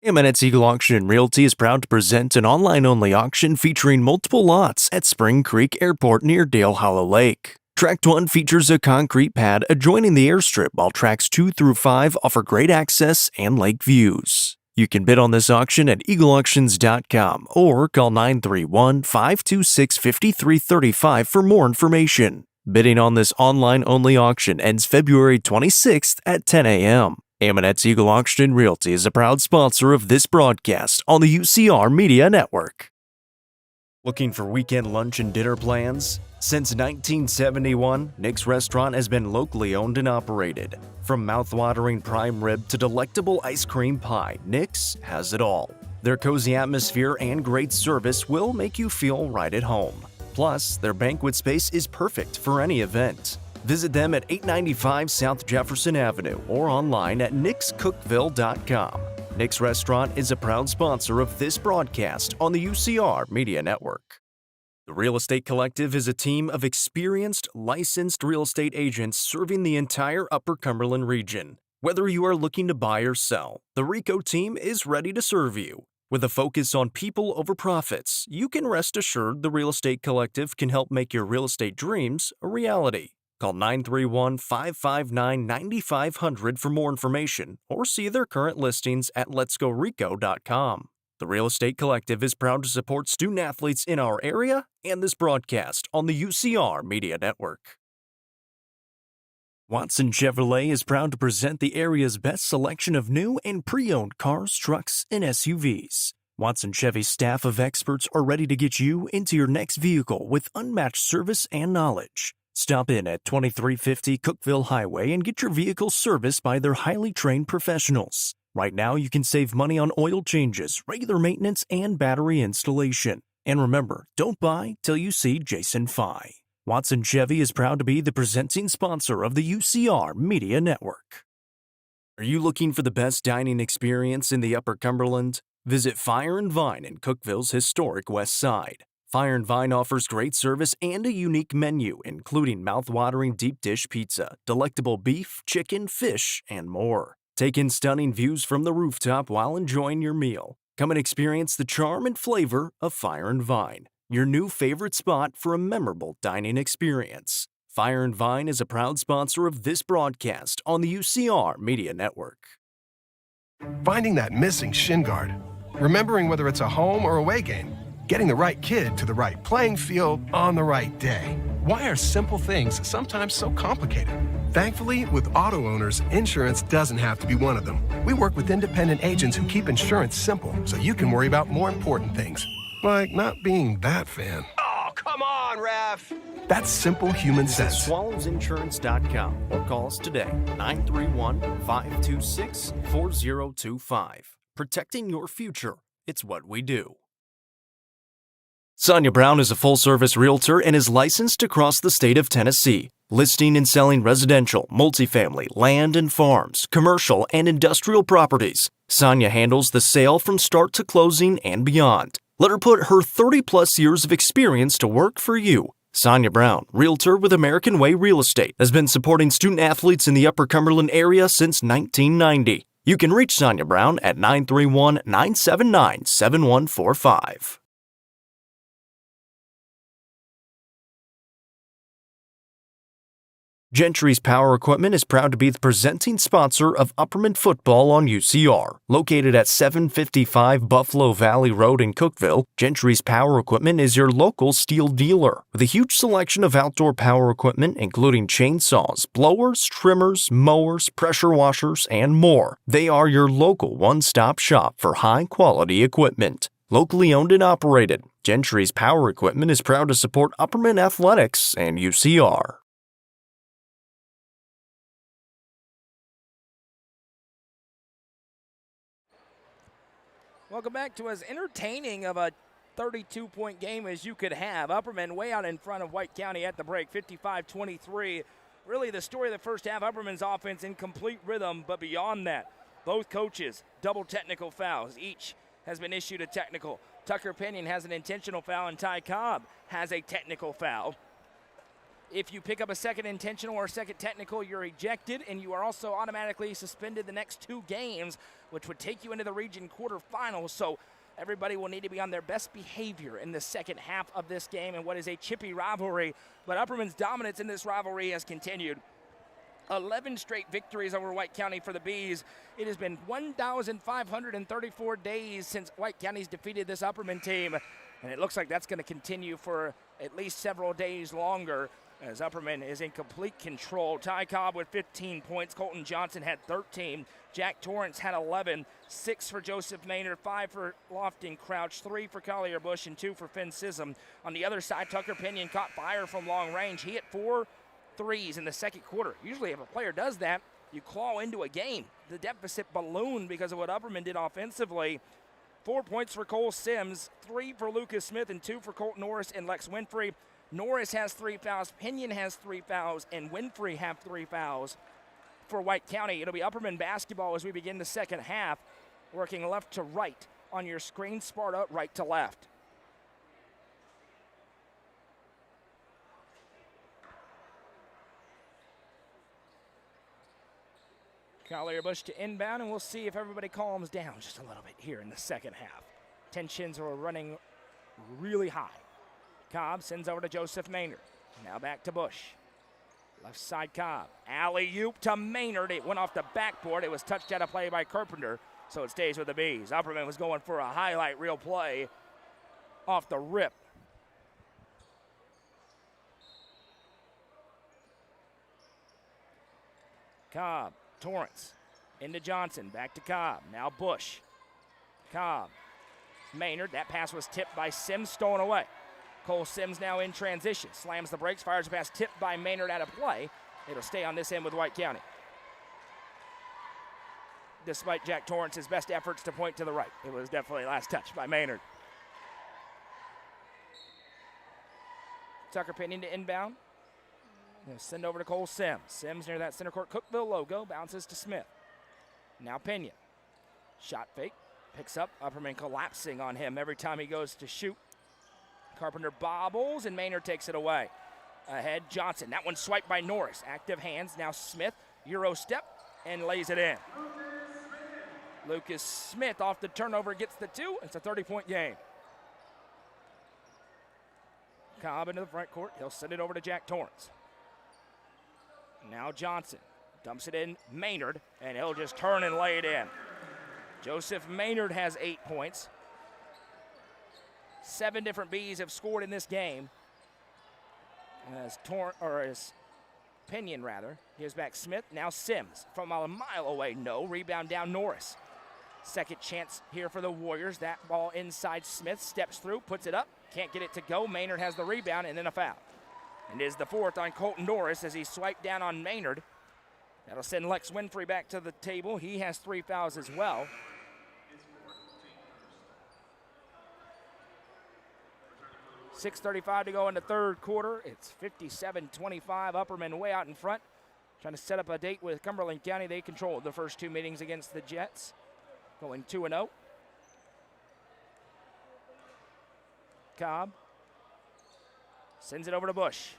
Amanette's Eagle Auction and Realty is proud to present an online-only auction featuring multiple lots at Spring Creek Airport near Dale Hollow Lake. Tract 1 features a concrete pad adjoining the airstrip, while Tracts 2 through 5 offer great access and lake views. You can bid on this auction at eagleauctions.com or call 931-526-5335 for more information. Bidding on this online-only auction ends February 26th at 10 a.m. Amanette's Eagle Auction and Realty is a proud sponsor of this broadcast on the UCR Media Network. Looking for weekend lunch and dinner plans? Since 1971, Nick's Restaurant has been locally owned and operated. From mouth-watering prime rib to delectable ice cream pie, Nick's has it all. Their cozy atmosphere and great service will make you feel right at home. Plus, their banquet space is perfect for any event. Visit them at 895 South Jefferson Avenue or online at nickscookville.com. Nick's Restaurant is a proud sponsor of this broadcast on the UCR Media Network. The Real Estate Collective is a team of experienced, licensed real estate agents serving the entire Upper Cumberland region. Whether you are looking to buy or sell, the RICO team is ready to serve you. With a focus on people over profits, you can rest assured the Real Estate Collective can help make your real estate dreams a reality. Call 931-559-9500 for more information or see their current listings at letsgorico.com. The Real Estate Collective is proud to support student athletes in our area and this broadcast on the UCR Media Network. Watson Chevrolet is proud to present the area's best selection of new and pre-owned cars, trucks, and SUVs. Watson Chevy's staff of experts are ready to get you into your next vehicle with unmatched service and knowledge. Stop in at 2350 Cookeville Highway and get your vehicle serviced by their highly trained professionals. Right now, you can save money on oil changes, regular maintenance, and battery installation. And remember, don't buy till you see Jason Fye. Watson Chevy is proud to be the presenting sponsor of the UCR Media Network. Are you looking for the best dining experience in the Upper Cumberland? Visit Fire and Vine in Cookeville's historic West Side. Fire and Vine offers great service and a unique menu, including mouth-watering deep dish pizza, delectable beef, chicken, fish, and more. Take in stunning views from the rooftop while enjoying your meal. Come and experience the charm and flavor of Fire and Vine, your new favorite spot for a memorable dining experience. Fire and Vine is a proud sponsor of this broadcast on the UCR Media Network. Finding that missing shin guard. Remembering whether it's a home or away game. Getting the right kid to the right playing field on the right day. Why are simple things sometimes so complicated? Thankfully, with auto owners, insurance doesn't have to be one of them. We work with independent agents who keep insurance simple so you can worry about more important things, like not being that fan. Oh, come on, ref! That's simple human sense. SwallowsInsurance.com or call us today, 931-526-4025. Protecting your future, it's what we do. Sonia Brown is a full-service realtor and is licensed across the state of Tennessee, listing and selling residential, multifamily, land and farms, commercial and industrial properties. Sonia handles the sale from start to closing and beyond. Let her put her 30-plus years of experience to work for you. Sonia Brown, realtor with American Way Real Estate, has been supporting student athletes in the Upper Cumberland area since 1990. You can reach Sonia Brown at 931-979-7145. Gentry's Power Equipment is proud to be the presenting sponsor of Upperman football on UCR. Located at 755 Buffalo Valley Road in Cookeville, Gentry's Power Equipment is your local steel dealer with a huge selection of outdoor power equipment including chainsaws, blowers, trimmers, mowers, pressure washers, and more. They are your local one-stop shop for high-quality equipment. Locally owned and operated, Gentry's Power Equipment is proud to support Upperman Athletics and UCR. Welcome back to as entertaining of a 32-point game as you could have. Upperman way out in front of White County at the break, 55-23. Really the story of the first half, Upperman's offense in complete rhythm, but beyond that, both coaches, double technical fouls. Each has been issued a technical. Tucker Pinion has an intentional foul, and Ty Cobb has a technical foul. If you pick up a second intentional or a second technical, you're ejected, and you are also automatically suspended the next 2 games, which would take you into the region quarterfinals. So everybody will need to be on their best behavior in the second half of this game and what is a chippy rivalry. But Upperman's dominance in this rivalry has continued. 11 straight victories over White County for the Bees. It has been 1,534 days since White County's defeated this Upperman team, and it looks like that's going to continue for at least several days longer, as Upperman is in complete control. Ty Cobb with 15 points. Colton Johnson had 13. Jack Torrance had 11. 6 for Joseph Maynard, 5 for Lofton Crouch, 3 for Collier Bush, and 2 for Finn Sissom. On the other side, Tucker Pinion caught fire from long range. He hit 4 threes in the second quarter. Usually if a player does that, you claw into a game. The deficit ballooned because of what Upperman did offensively. 4 points for Cole Sims, 3 for Lucas Smith, and 2 for Colt Norris and Lex Winfrey. Norris has 3 fouls, Pinion has 3 fouls, and Winfrey have 3 fouls for White County. It'll be Upperman basketball as we begin the second half, working left to right on your screen, Sparta right to left. Collier Bush to inbound, and we'll see if everybody calms down just a little bit here in the second half. Tensions are running really high. Cobb sends over to Joseph Maynard. Now back to Bush. Left side Cobb. Alley-oop to Maynard. It went off the backboard. It was touched out of play by Carpenter, so it stays with the Bees. Upperman was going for a highlight reel play off the rip. Cobb, Torrance, into Johnson, back to Cobb. Now Bush. Cobb, Maynard. That pass was tipped by Sims, stolen away. Cole Sims now in transition. Slams the brakes, fires a pass tipped by Maynard out of play. It'll stay on this end with White County. Despite Jack Torrance's best efforts to point to the right. It was definitely last touch by Maynard. Tucker Pinion to inbound. They'll send over to Cole Sims. Sims near that center court Cookville logo, bounces to Smith. Now Pinion. Shot fake, picks up. Upperman collapsing on him every time he goes to shoot. Carpenter bobbles, and Maynard takes it away. Ahead, Johnson. That one swiped by Norris. Active hands. Now Smith, Euro step, and lays it in. Lucas Smith off the turnover gets the 2. It's a 30-point game. Cobb into the front court. He'll send it over to Jack Torrance. Now Johnson dumps it in Maynard, and he'll just turn and lay it in. Joseph Maynard has 8 points. 7 different Bees have scored in this game. As Pinion rather. Gives back Smith. Now Sims from a mile away. No. Rebound down Norris. Second chance here for the Warriors. That ball inside Smith. Steps through. Puts it up. Can't get it to go. Maynard has the rebound and then a foul. And is the 4th on Colton Norris as he swiped down on Maynard. That'll send Lex Winfrey back to the table. He has 3 fouls as well. .6:35 to go in the third quarter. It's 57-25. Upperman way out in front. Trying to set up a date with Cumberland County. They controlled the first 2 meetings against the Jets. Going 2-0. Cobb sends it over to Bush.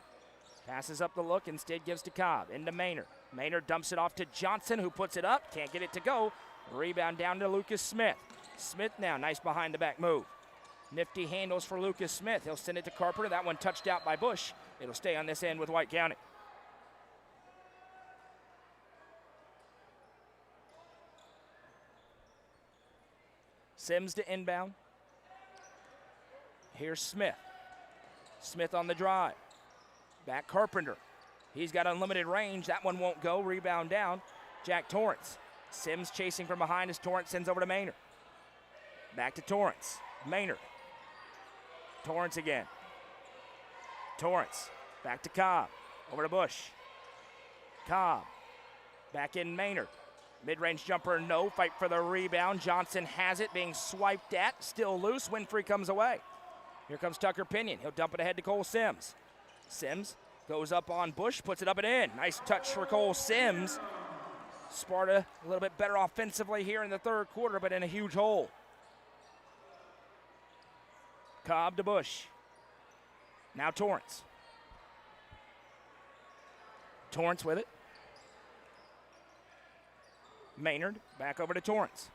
Passes up the look, instead gives to Cobb. Into Maynard. Maynard dumps it off to Johnson, who puts it up. Can't get it to go. Rebound down to Lucas Smith. Smith now, nice behind the back move. Nifty handles for Lucas Smith. He'll send it to Carpenter. That one touched out by Bush. It'll stay on this end with White County. Sims to inbound. Here's Smith. Smith on the drive. Back Carpenter. He's got unlimited range. That one won't go. Rebound down. Jack Torrance. Sims chasing from behind as Torrance sends over to Maynard. Back to Torrance. Maynard. Torrance again. Torrance. Back to Cobb. Over to Bush. Cobb. Back in Maynard. Mid-range jumper, no. Fight for the rebound. Johnson has it, being swiped at. Still loose. Winfrey comes away. Here comes Tucker Pinion. He'll dump it ahead to Cole Sims. Sims goes up on Bush, puts it up and in. Nice touch for Cole Sims. Sparta a little bit better offensively here in the third quarter, but in a huge hole. Cobb to Bush. Now Torrance. Torrance with it. Maynard back over to Torrance.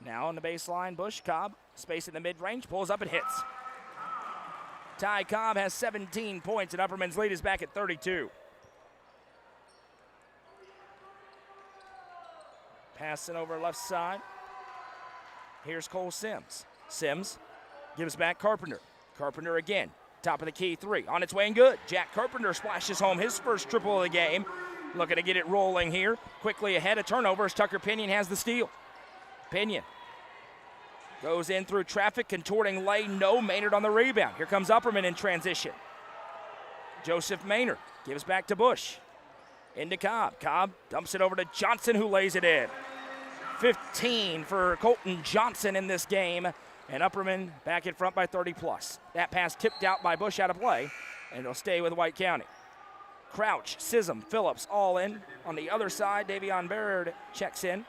Now on the baseline, Bush, Cobb, space in the mid-range, pulls up and hits. Ty Cobb has 17 points, and Upperman's lead is back at 32. Passing over left side. Here's Cole Sims. Sims gives back Carpenter. Carpenter again. Top of the key three. On its way and good. Jack Carpenter splashes home his first triple of the game. Looking to get it rolling here. Quickly ahead of turnovers. Tucker Pinion has the steal. Pinion goes in through traffic, contorting lane. No, Maynard on the rebound. Here comes Upperman in transition. Joseph Maynard gives back to Bush. Into Cobb. Cobb dumps it over to Johnson, who lays it in. 15 for Colton Johnson in this game, and Upperman back in front by 30 plus. That pass tipped out by Bush out of play, and it'll stay with White County. Crouch, Sism, Phillips all in. On the other side, Davion Baird checks in.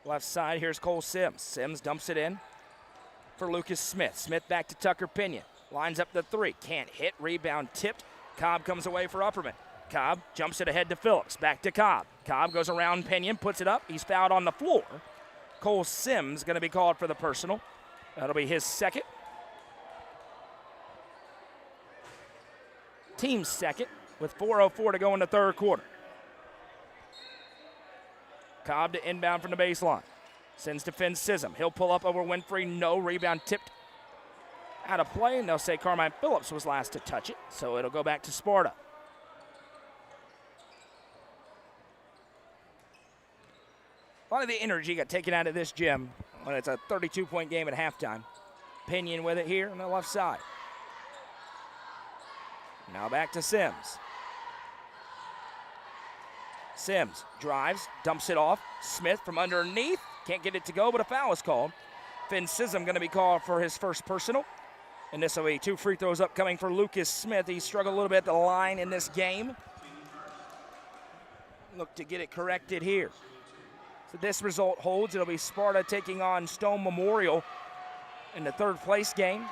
Left side, here's Cole Sims. Sims dumps it in for Lucas Smith. Smith back to Tucker Pinion. Lines up the three. Can't hit. Rebound tipped. Cobb comes away for Upperman. Cobb jumps it ahead to Phillips. Back to Cobb. Cobb goes around Pinion, puts it up. He's fouled on the floor. Cole Sims going to be called for the personal. That'll be his second. Team's second with 4:04 to go in the third quarter. Cobb to inbound from the baseline. Sends to Finn Sism. He'll pull up over Winfrey. No. Rebound tipped out of play, and they'll say Carmine Phillips was last to touch it, so it'll go back to Sparta. A lot of the energy got taken out of this gym when it's a 32-point game at halftime. Pinion with it here on the left side. Now back to Sims. Sims drives, dumps it off. Smith from underneath. Can't get it to go, but a foul is called. Finn Sism going to be called for his first personal. And this will be 2 free throws upcoming for Lucas Smith. He struggled a little bit at the line in this game. Look to get it corrected here. So this result holds. It'll be Sparta taking on Stone Memorial in the third place game.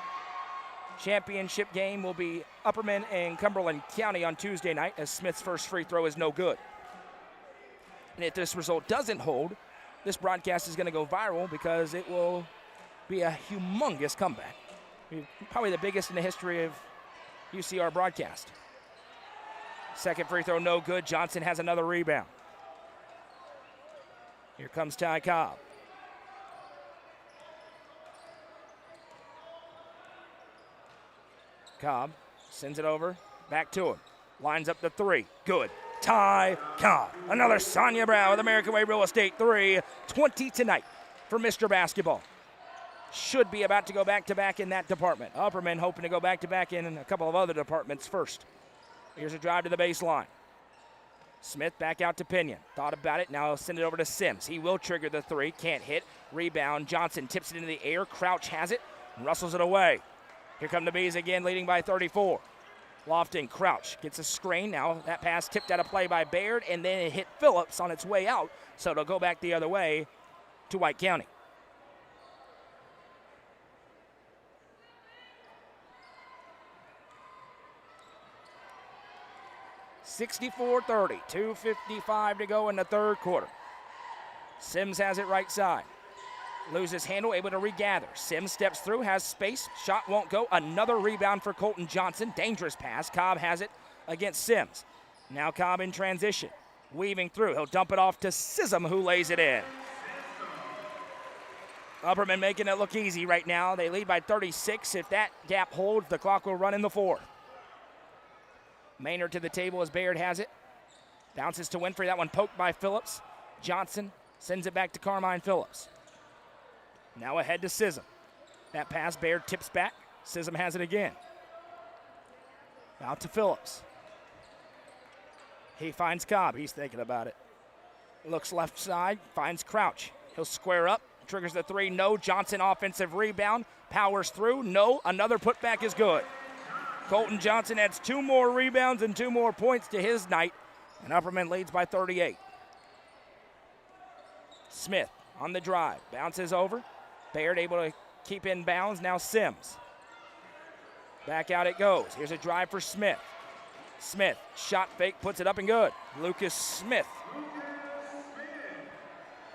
Championship game will be Upperman and Cumberland County on Tuesday night, as Smith's first free throw is no good. And if this result doesn't hold, this broadcast is going to go viral because it will be a humongous comeback. Probably the biggest in the history of UCR broadcast. Second free throw, no good. Johnson has another rebound. Here comes Ty Cobb. Cobb sends it over, back to him. Lines up the three, good. Ty Cobb. Another Sonia Brown with American Way Real Estate 3. 20 tonight for Mr. Basketball. Should be about to go back-to-back in that department. Upperman hoping to go back-to-back in a couple of other departments first. Here's a drive to the baseline. Smith back out to Pinion. Thought about it. Now he'll send it over to Sims. He will trigger the three. Can't hit. Rebound. Johnson tips it into the air. Crouch has it and rustles it away. Here come the Bees again, leading by 34. Lofton, Crouch gets a screen. Now that pass tipped out of play by Baird, and then it hit Phillips on its way out, so it'll go back the other way to White County. (64-30), 2:55 to go in the third quarter. Sims has it right side. Loses handle, able to regather. Sims steps through, has space. Shot won't go. Another rebound for Colton Johnson. Dangerous pass. Cobb has it against Sims. Now Cobb in transition. Weaving through. He'll dump it off to Sism, who lays it in. Upperman making it look easy right now. They lead by 36. If that gap holds, the clock will run in the fourth. Maynard to the table as Baird has it. Bounces to Winfrey. That one poked by Phillips. Johnson sends it back to Carmine Phillips. Now ahead to Sism. That pass, Baird tips back. Sism has it again. Out to Phillips. He finds Cobb. He's thinking about it. Looks left side, finds Crouch. He'll square up, triggers the three. No. Johnson offensive rebound. Powers through. No. Another putback is good. Colton Johnson adds 2 more rebounds and 2 more points to his night. And Upperman leads by 38. Smith on the drive, bounces over. Baird able to keep in bounds, now Sims. Back out it goes. Here's a drive for Smith. Smith, shot fake, puts it up and good. Lucas Smith.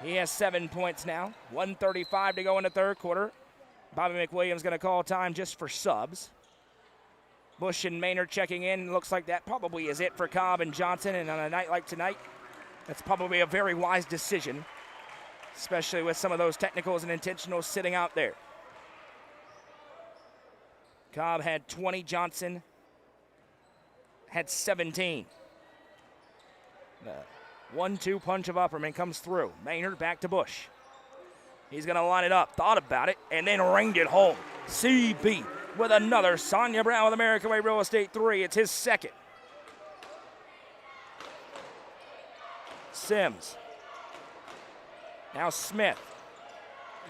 He has 7 points now. 1:35 to go in the third quarter. Bobby McWilliams going to call time just for subs. Bush and Maynard checking in. Looks like that probably is it for Cobb and Johnson. And on a night like tonight, that's probably a very wise decision, especially with some of those technicals and intentionals sitting out there. Cobb had 20. Johnson had 17. The 1-2 punch of Upperman comes through. Maynard back to Bush. He's going to line it up. Thought about it and then ringed it home. CB with another. Sonia Brown with American Way Real Estate 3. It's his second. Sims. Now Smith.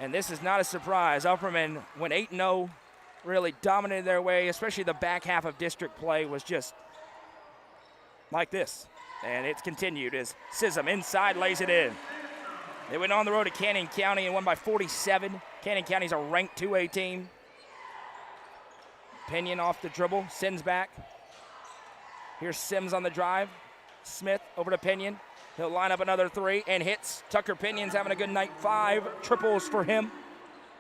And this is not a surprise. Upperman went 8-0, really dominated their way, especially the back half of district play was just like this. And it's continued as Sism inside lays it in. They went on the road to Cannon County and won by 47. Cannon County's a ranked 2A team. Pinion off the dribble, sends back. Here's Sims on the drive. Smith over to Pinion. He'll line up another three and hits. Tucker Pinion's having a good night. 5 triples for him.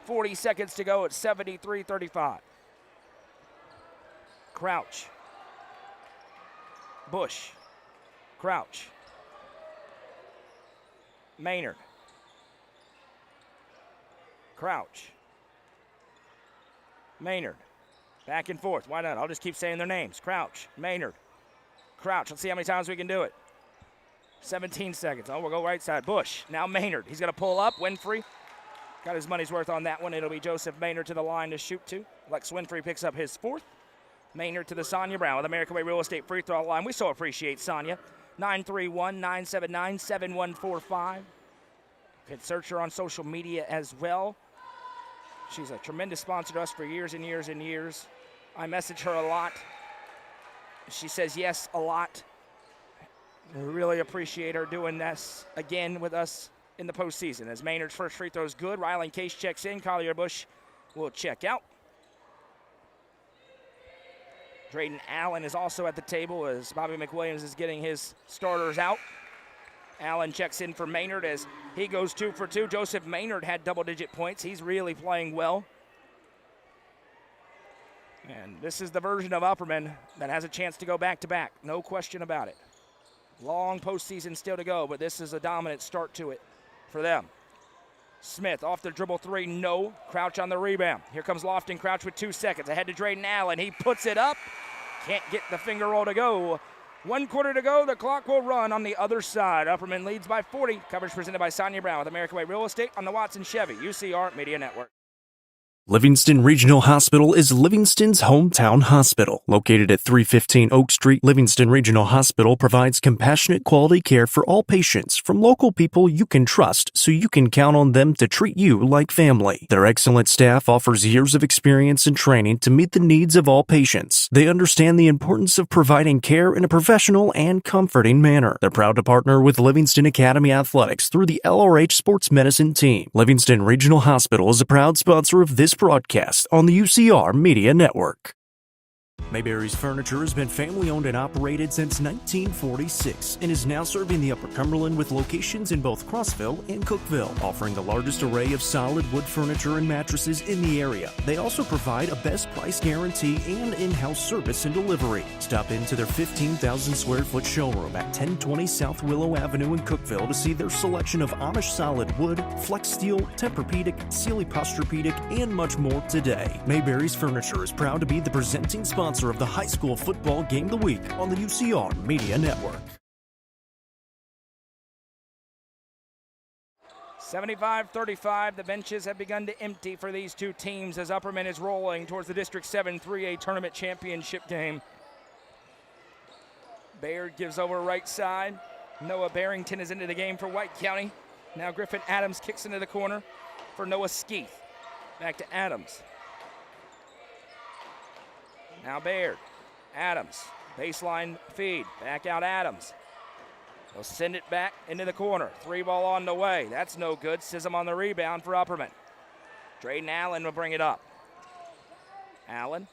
40 seconds to go at 73-35. Crouch. Bush. Crouch. Maynard. Crouch. Maynard. Back and forth. Why not? I'll just keep saying their names. Crouch. Maynard. Crouch. Let's see how many times we can do it. 17 seconds. Oh, we'll go right side. Bush. Now Maynard. He's going to pull up. Winfrey got his money's worth on that one. It'll be Joseph Maynard to the line to shoot to. Lex Winfrey picks up his 4th. Maynard to the Sonia Brown with American Way Real Estate free throw line. We so appreciate Sonia. 931-979-7145. You can search her on social media as well. She's a tremendous sponsor to us for years and years and years. I message her a lot. She says yes a lot. We really appreciate her doing this again with us in the postseason. As Maynard's first free throw is good. Rylan Case checks in. Collier Bush will check out. Drayden Allen is also at the table as Bobby McWilliams is getting his starters out. Allen checks in for Maynard as he goes 2 for 2. Joseph Maynard had double-digit points. He's really playing well. And this is the version of Upperman that has a chance to go back-to-back. No question about it. Long postseason still to go, but this is a dominant start to it for them. Smith off the dribble 3, no. Crouch on the rebound. Here comes Lofton Crouch with 2 seconds. Ahead to Drayden Allen. He puts it up. Can't get the finger roll to go. 1 quarter to go. The clock will run on the other side. Upperman leads by 40. Coverage presented by Sonia Brown with American Way Real Estate on the Watson Chevy UCR Media Network. Livingston Regional Hospital is Livingston's hometown hospital. Located at 315 Oak Street, Livingston Regional Hospital provides compassionate quality care for all patients from local people you can trust so you can count on them to treat you like family. Their excellent staff offers years of experience and training to meet the needs of all patients. They understand the importance of providing care in a professional and comforting manner. They're proud to partner with Livingston Academy Athletics through the LRH Sports Medicine team. Livingston Regional Hospital is a proud sponsor of this broadcast on the UCR Media Network. Mayberry's Furniture has been family-owned and operated since 1946 and is now serving the Upper Cumberland with locations in both Crossville and Cookeville, offering the largest array of solid wood furniture and mattresses in the area. They also provide a best price guarantee and in-house service and delivery. Stop into their 15,000 square foot showroom at 1020 South Willow Avenue in Cookeville to see their selection of Amish solid wood, flex steel, Tempur-Pedic, Sealy Posturepedic, and much more today. Mayberry's Furniture is proud to be the presenting sponsor of the high school football game of the week on the UCR Media Network. 75-35, the benches have begun to empty for these two teams as Upperman is rolling towards the District 7 3A Tournament Championship game. Baird gives over right side. Noah Barrington is into the game for White County. Now Griffin Adams kicks into the corner for Noah Skeeth. Back to Adams. Now Baird, Adams, baseline feed, back out Adams. They'll send it back into the corner. 3-ball on the way. That's no good. Sism on the rebound for Upperman. Drayden Allen will bring it up. Allen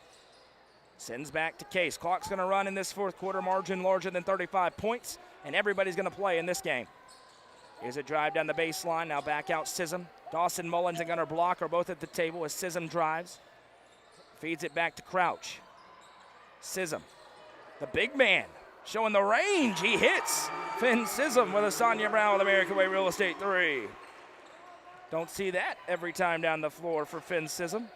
sends back to Case. Clock's going to run in this fourth quarter, margin larger than 35 points, and everybody's going to play in this game. Here's a drive down the baseline. Now back out Sism. Dawson Mullins and Gunnar Block are both at the table as Sism drives. Feeds it back to Crouch. Sism, the big man, showing the range. He hits. Finn Sism with a Sonia Brown with American Way Real Estate 3. Don't see that every time down the floor for Finn Sism.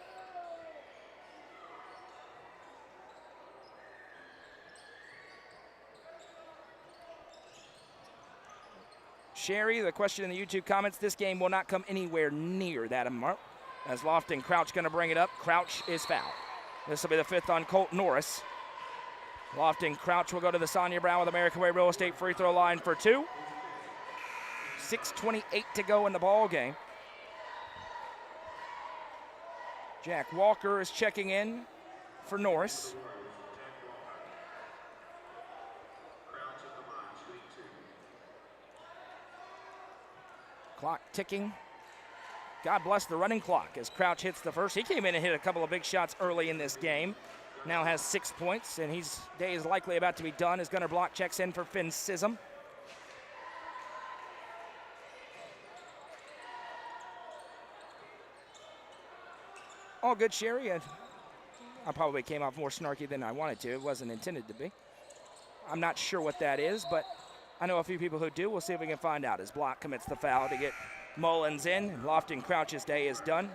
Sherry, the question in the YouTube comments, this game will not come anywhere near that amount. As Lofton Crouch going to bring it up. Crouch is fouled. This will be the fifth on Colt Norris. Lofton Crouch will go to the Sonia Brown with American Way Real Estate free throw line for 2. 6:28 to go in the ball game. Jack Walker is checking in for Norris. Clock ticking. God bless the running clock as Crouch hits the first. He came in and hit a couple of big shots early in this game. Now has 6 points, and his day is likely about to be done as Gunnar Block checks in for Finn Sism. All good, Sherry. I probably came off more snarky than I wanted to. It wasn't intended to be. I'm not sure what that is, but I know a few people who do. We'll see if we can find out as Block commits the foul to get Mullins in. And Lofton Crouch's day is done.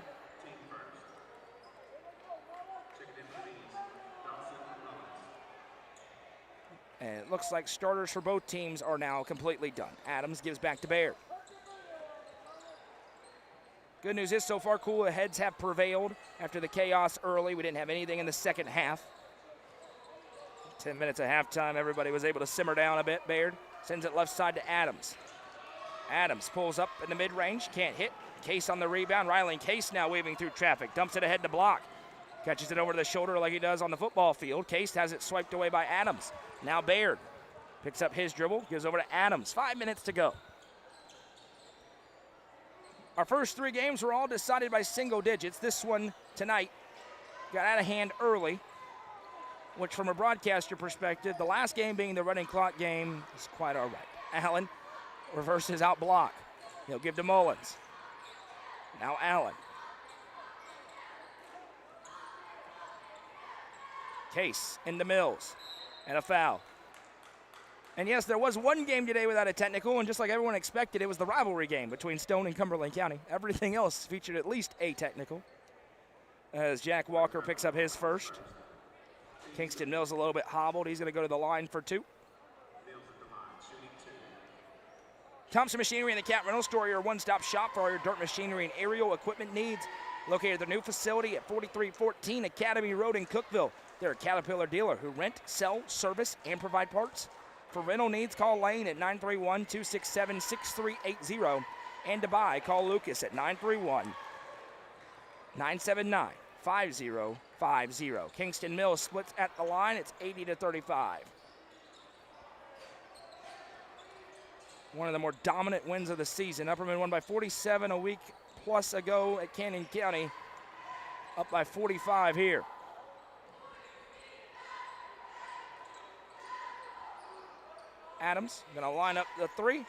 And it looks like starters for both teams are now completely done. Adams gives back to Baird. Good news is so far cooler heads have prevailed after the chaos early. We didn't have anything in the second half. 10 minutes of halftime, everybody was able to simmer down a bit. Baird sends it left side to Adams. Adams pulls up in the mid-range, can't hit. Case on the rebound. Riley Case now weaving through traffic. Dumps it ahead to Block. Catches it over to the shoulder like he does on the football field. Case has it swiped away by Adams. Now Baird picks up his dribble, gives over to Adams. 5 minutes to go. Our first 3 games were all decided by single digits. This one tonight got out of hand early, which from a broadcaster perspective, the last game being the running clock game is quite all right. Allen reverses out Block. He'll give to Mullins. Now Allen. Case into Mills. And a foul. And yes, there was one game today without a technical, and just like everyone expected, it was the rivalry game between Stone and Cumberland County. Everything else featured at least a technical. As Jack Walker picks up his first. Kingston Mills a little bit hobbled. He's going to go to the line for 2. Thompson Machinery and the Cat Rental Store, your one-stop shop for all your dirt machinery and aerial equipment needs. Located at their new facility at 4314 Academy Road in Cookeville. They're a Caterpillar dealer who rent, sell, service, and provide parts. For rental needs, call Lane at 931-267-6380. And to buy, call Lucas at 931-979-5050. Kingston Mills splits at the line. It's 80-35. One of the more dominant wins of the season. Upperman won by 47 a week plus ago at Canyon County. Up by 45 here. Adams going to line up the 3.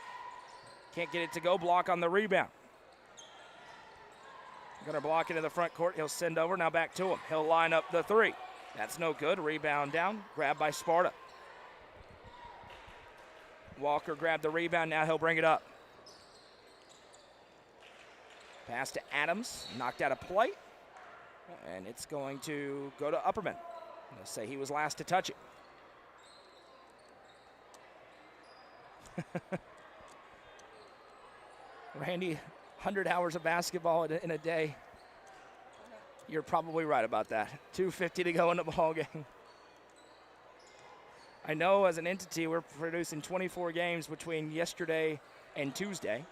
Can't get it to go. Block on the rebound. Going to block into the front court. He'll send over. Now back to him. He'll line up the 3. That's no good. Rebound down. Grabbed by Sparta. Walker grabbed the rebound. Now he'll bring it up. Pass to Adams. Knocked out of play. And it's going to go to Upperman. They'll say he was last to touch it. Randy, 100 hours of basketball in a day. You're probably right about that. 2:50 to go in the ball game. I know as an entity we're producing 24 games between yesterday and Tuesday.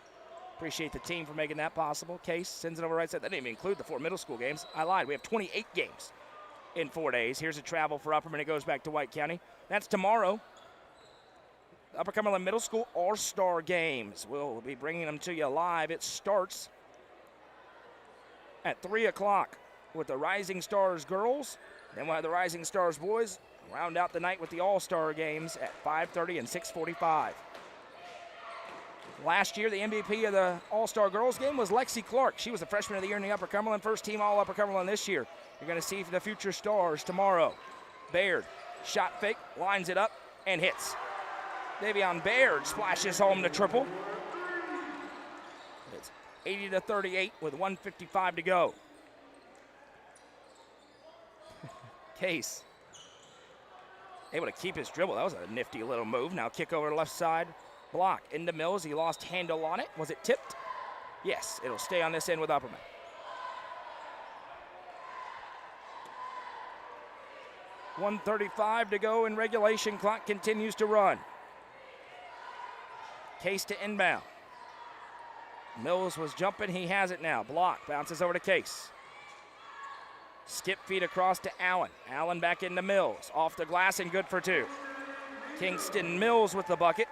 Appreciate the team for making that possible. Case sends it over right side. That didn't even include the 4 middle school games. I lied. We have 28 games in 4 days. Here's a travel for Upperman. It goes back to White County. That's tomorrow. Upper Cumberland Middle School All-Star Games. We'll be bringing them to you live. It starts at 3 o'clock with the Rising Stars girls. Then we'll have the Rising Stars boys round out the night with the All-Star Games at 5:30 and 6:45. Last year, the MVP of the All-Star Girls game was Lexi Clark. She was the Freshman of the Year in the Upper Cumberland, first team all Upper Cumberland this year. You're going to see the future stars tomorrow. Baird, shot fake, lines it up, and hits. Davion Baird splashes home the triple. It's 80-38 with 1:55 to go. Case able to keep his dribble. That was a nifty little move. Now kick over to the left side. Block into Mills. He lost handle on it. Was it tipped? Yes, it'll stay on this end with Upperman. .135 to go in regulation. Clock continues to run. Case to inbound. Mills was jumping. He has it now. Block. Bounces over to Case. Skip feed across to Allen. Allen back into Mills. Off the glass and good for two. Kingston Mills with the bucket.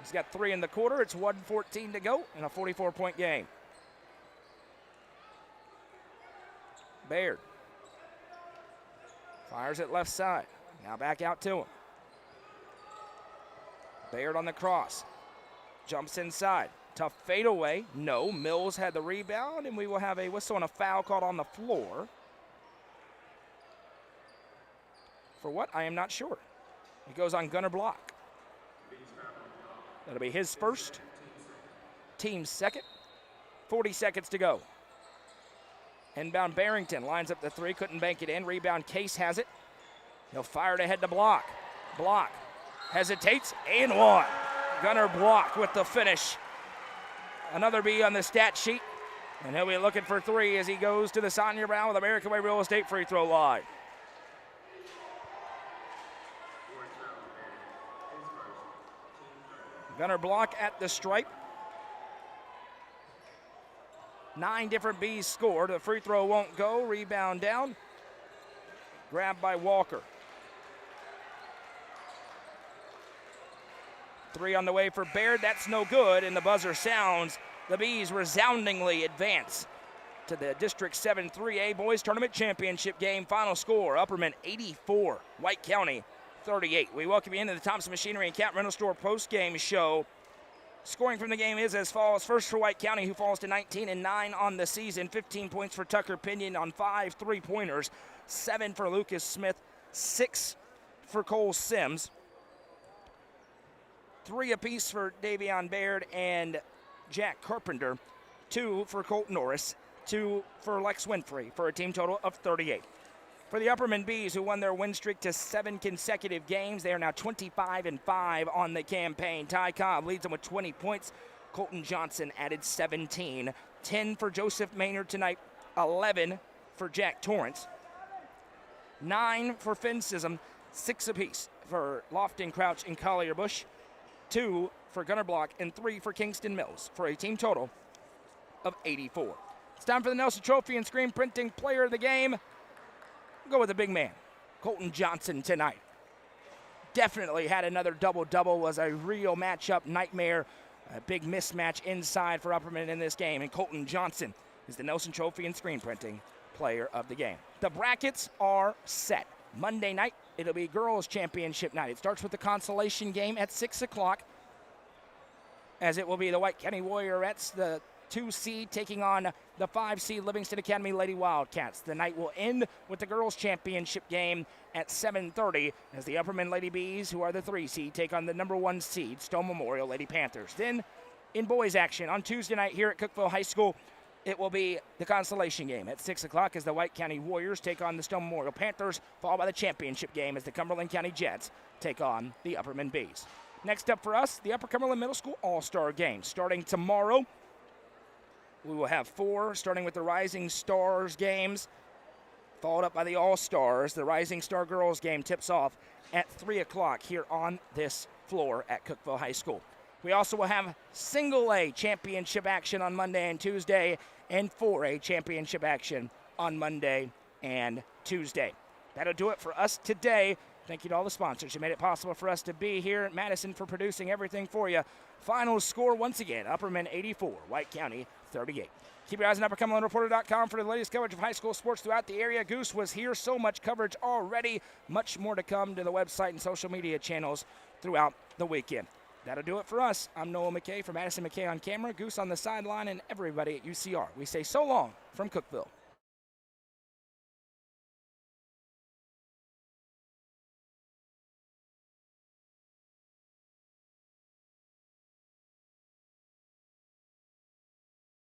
He's got 3 in the quarter. It's 1:14 to go in a 44-point game. Baird fires it left side. Now back out to him. Baird on the cross. Jumps inside. Tough fadeaway. No. Mills had the rebound, and we will have a whistle and a foul called on the floor. For what? I am not sure. It goes on Gunnar Block. That'll be his first, team's second. 40 seconds to go. Inbound Barrington lines up the 3, couldn't bank it in. Rebound Case has it. He'll fire it ahead to Block. Block hesitates and one. Gunnar Block with the finish. Another B on the stat sheet. And he'll be looking for 3 as he goes to the Sonia Brown with American Way Real Estate free throw line. Gunnar Block at the stripe. 9 different Bs scored. The free throw won't go. Rebound down. Grabbed by Walker. 3 on the way for Baird. That's no good, and the buzzer sounds. The Bees resoundingly advance to the District 7 3A Boys Tournament Championship game. Final score, Upperman 84, White County 38. We welcome you into the Thompson Machinery and Cat Rental Store post-game show. Scoring from the game is as follows. First for White County, who falls to 19-9 on the season. 15 points for Tucker Pinion on 5 3-pointers. 7 for Lucas Smith. 6 for Cole Sims. 3 apiece for Davion Baird and Jack Carpenter. 2 for Colt Norris. 2 for Lex Winfrey for a team total of 38. For the Upperman Bees, who won their win streak to 7 consecutive games, they are now 25-5 on the campaign. Ty Cobb leads them with 20 points. Colton Johnson added 17. 10 for Joseph Maynard tonight. 11 for Jack Torrance. 9 for Finn Sism. 6 apiece for Lofton Crouch and Collier Bush. 2 for Gunnar Block and 3 for Kingston Mills for a team total of 84. It's time for the Nelson Trophy and Screen Printing Player of the Game. Go with the big man, Colton Johnson tonight. Definitely had another double-double, was a real matchup nightmare. A big mismatch inside for Upperman in this game, and Colton Johnson is the Nelson Trophy and Screen Printing Player of the Game. The brackets are set. Monday night, it'll be Girls Championship night. It starts with the consolation game at 6 o'clock, as it will be the White County Warriorettes, the 2 seed, taking on the 5 seed Livingston Academy Lady Wildcats. The night will end with the Girls Championship game at 7:30 as the Upperman Lady Bees, who are the 3 seed, take on the number 1 seed Stone Memorial Lady Panthers. Then in boys action on Tuesday night here at Cookeville High School, it will be the consolation game at 6 o'clock as the White County Warriors take on the Stone Memorial Panthers, followed by the championship game as the Cumberland County Jets take on the Upperman Bees. Next up for us, the Upper Cumberland Middle School All-Star Game. Starting tomorrow, we will have 4, starting with the Rising Stars games, followed up by the All-Stars. The Rising Star Girls game tips off at 3 o'clock here on this floor at Cookeville High School. We also will have single A championship action on Monday and Tuesday, and 4A championship action on Monday and Tuesday. That'll do it for us today. Thank you to all the sponsors. You made it possible for us to be here at Madison for producing everything for you. Final score once again, Upperman 84, White County 38. Keep your eyes on UpperCumberlandReporter.com for the latest coverage of high school sports throughout the area. Goose was here, so much coverage already. Much more to come to the website and social media channels throughout the weekend. That'll do it for us. I'm Noah McKay from Madison McKay on camera, Goose on the sideline, and everybody at UCR. We say so long from Cookeville.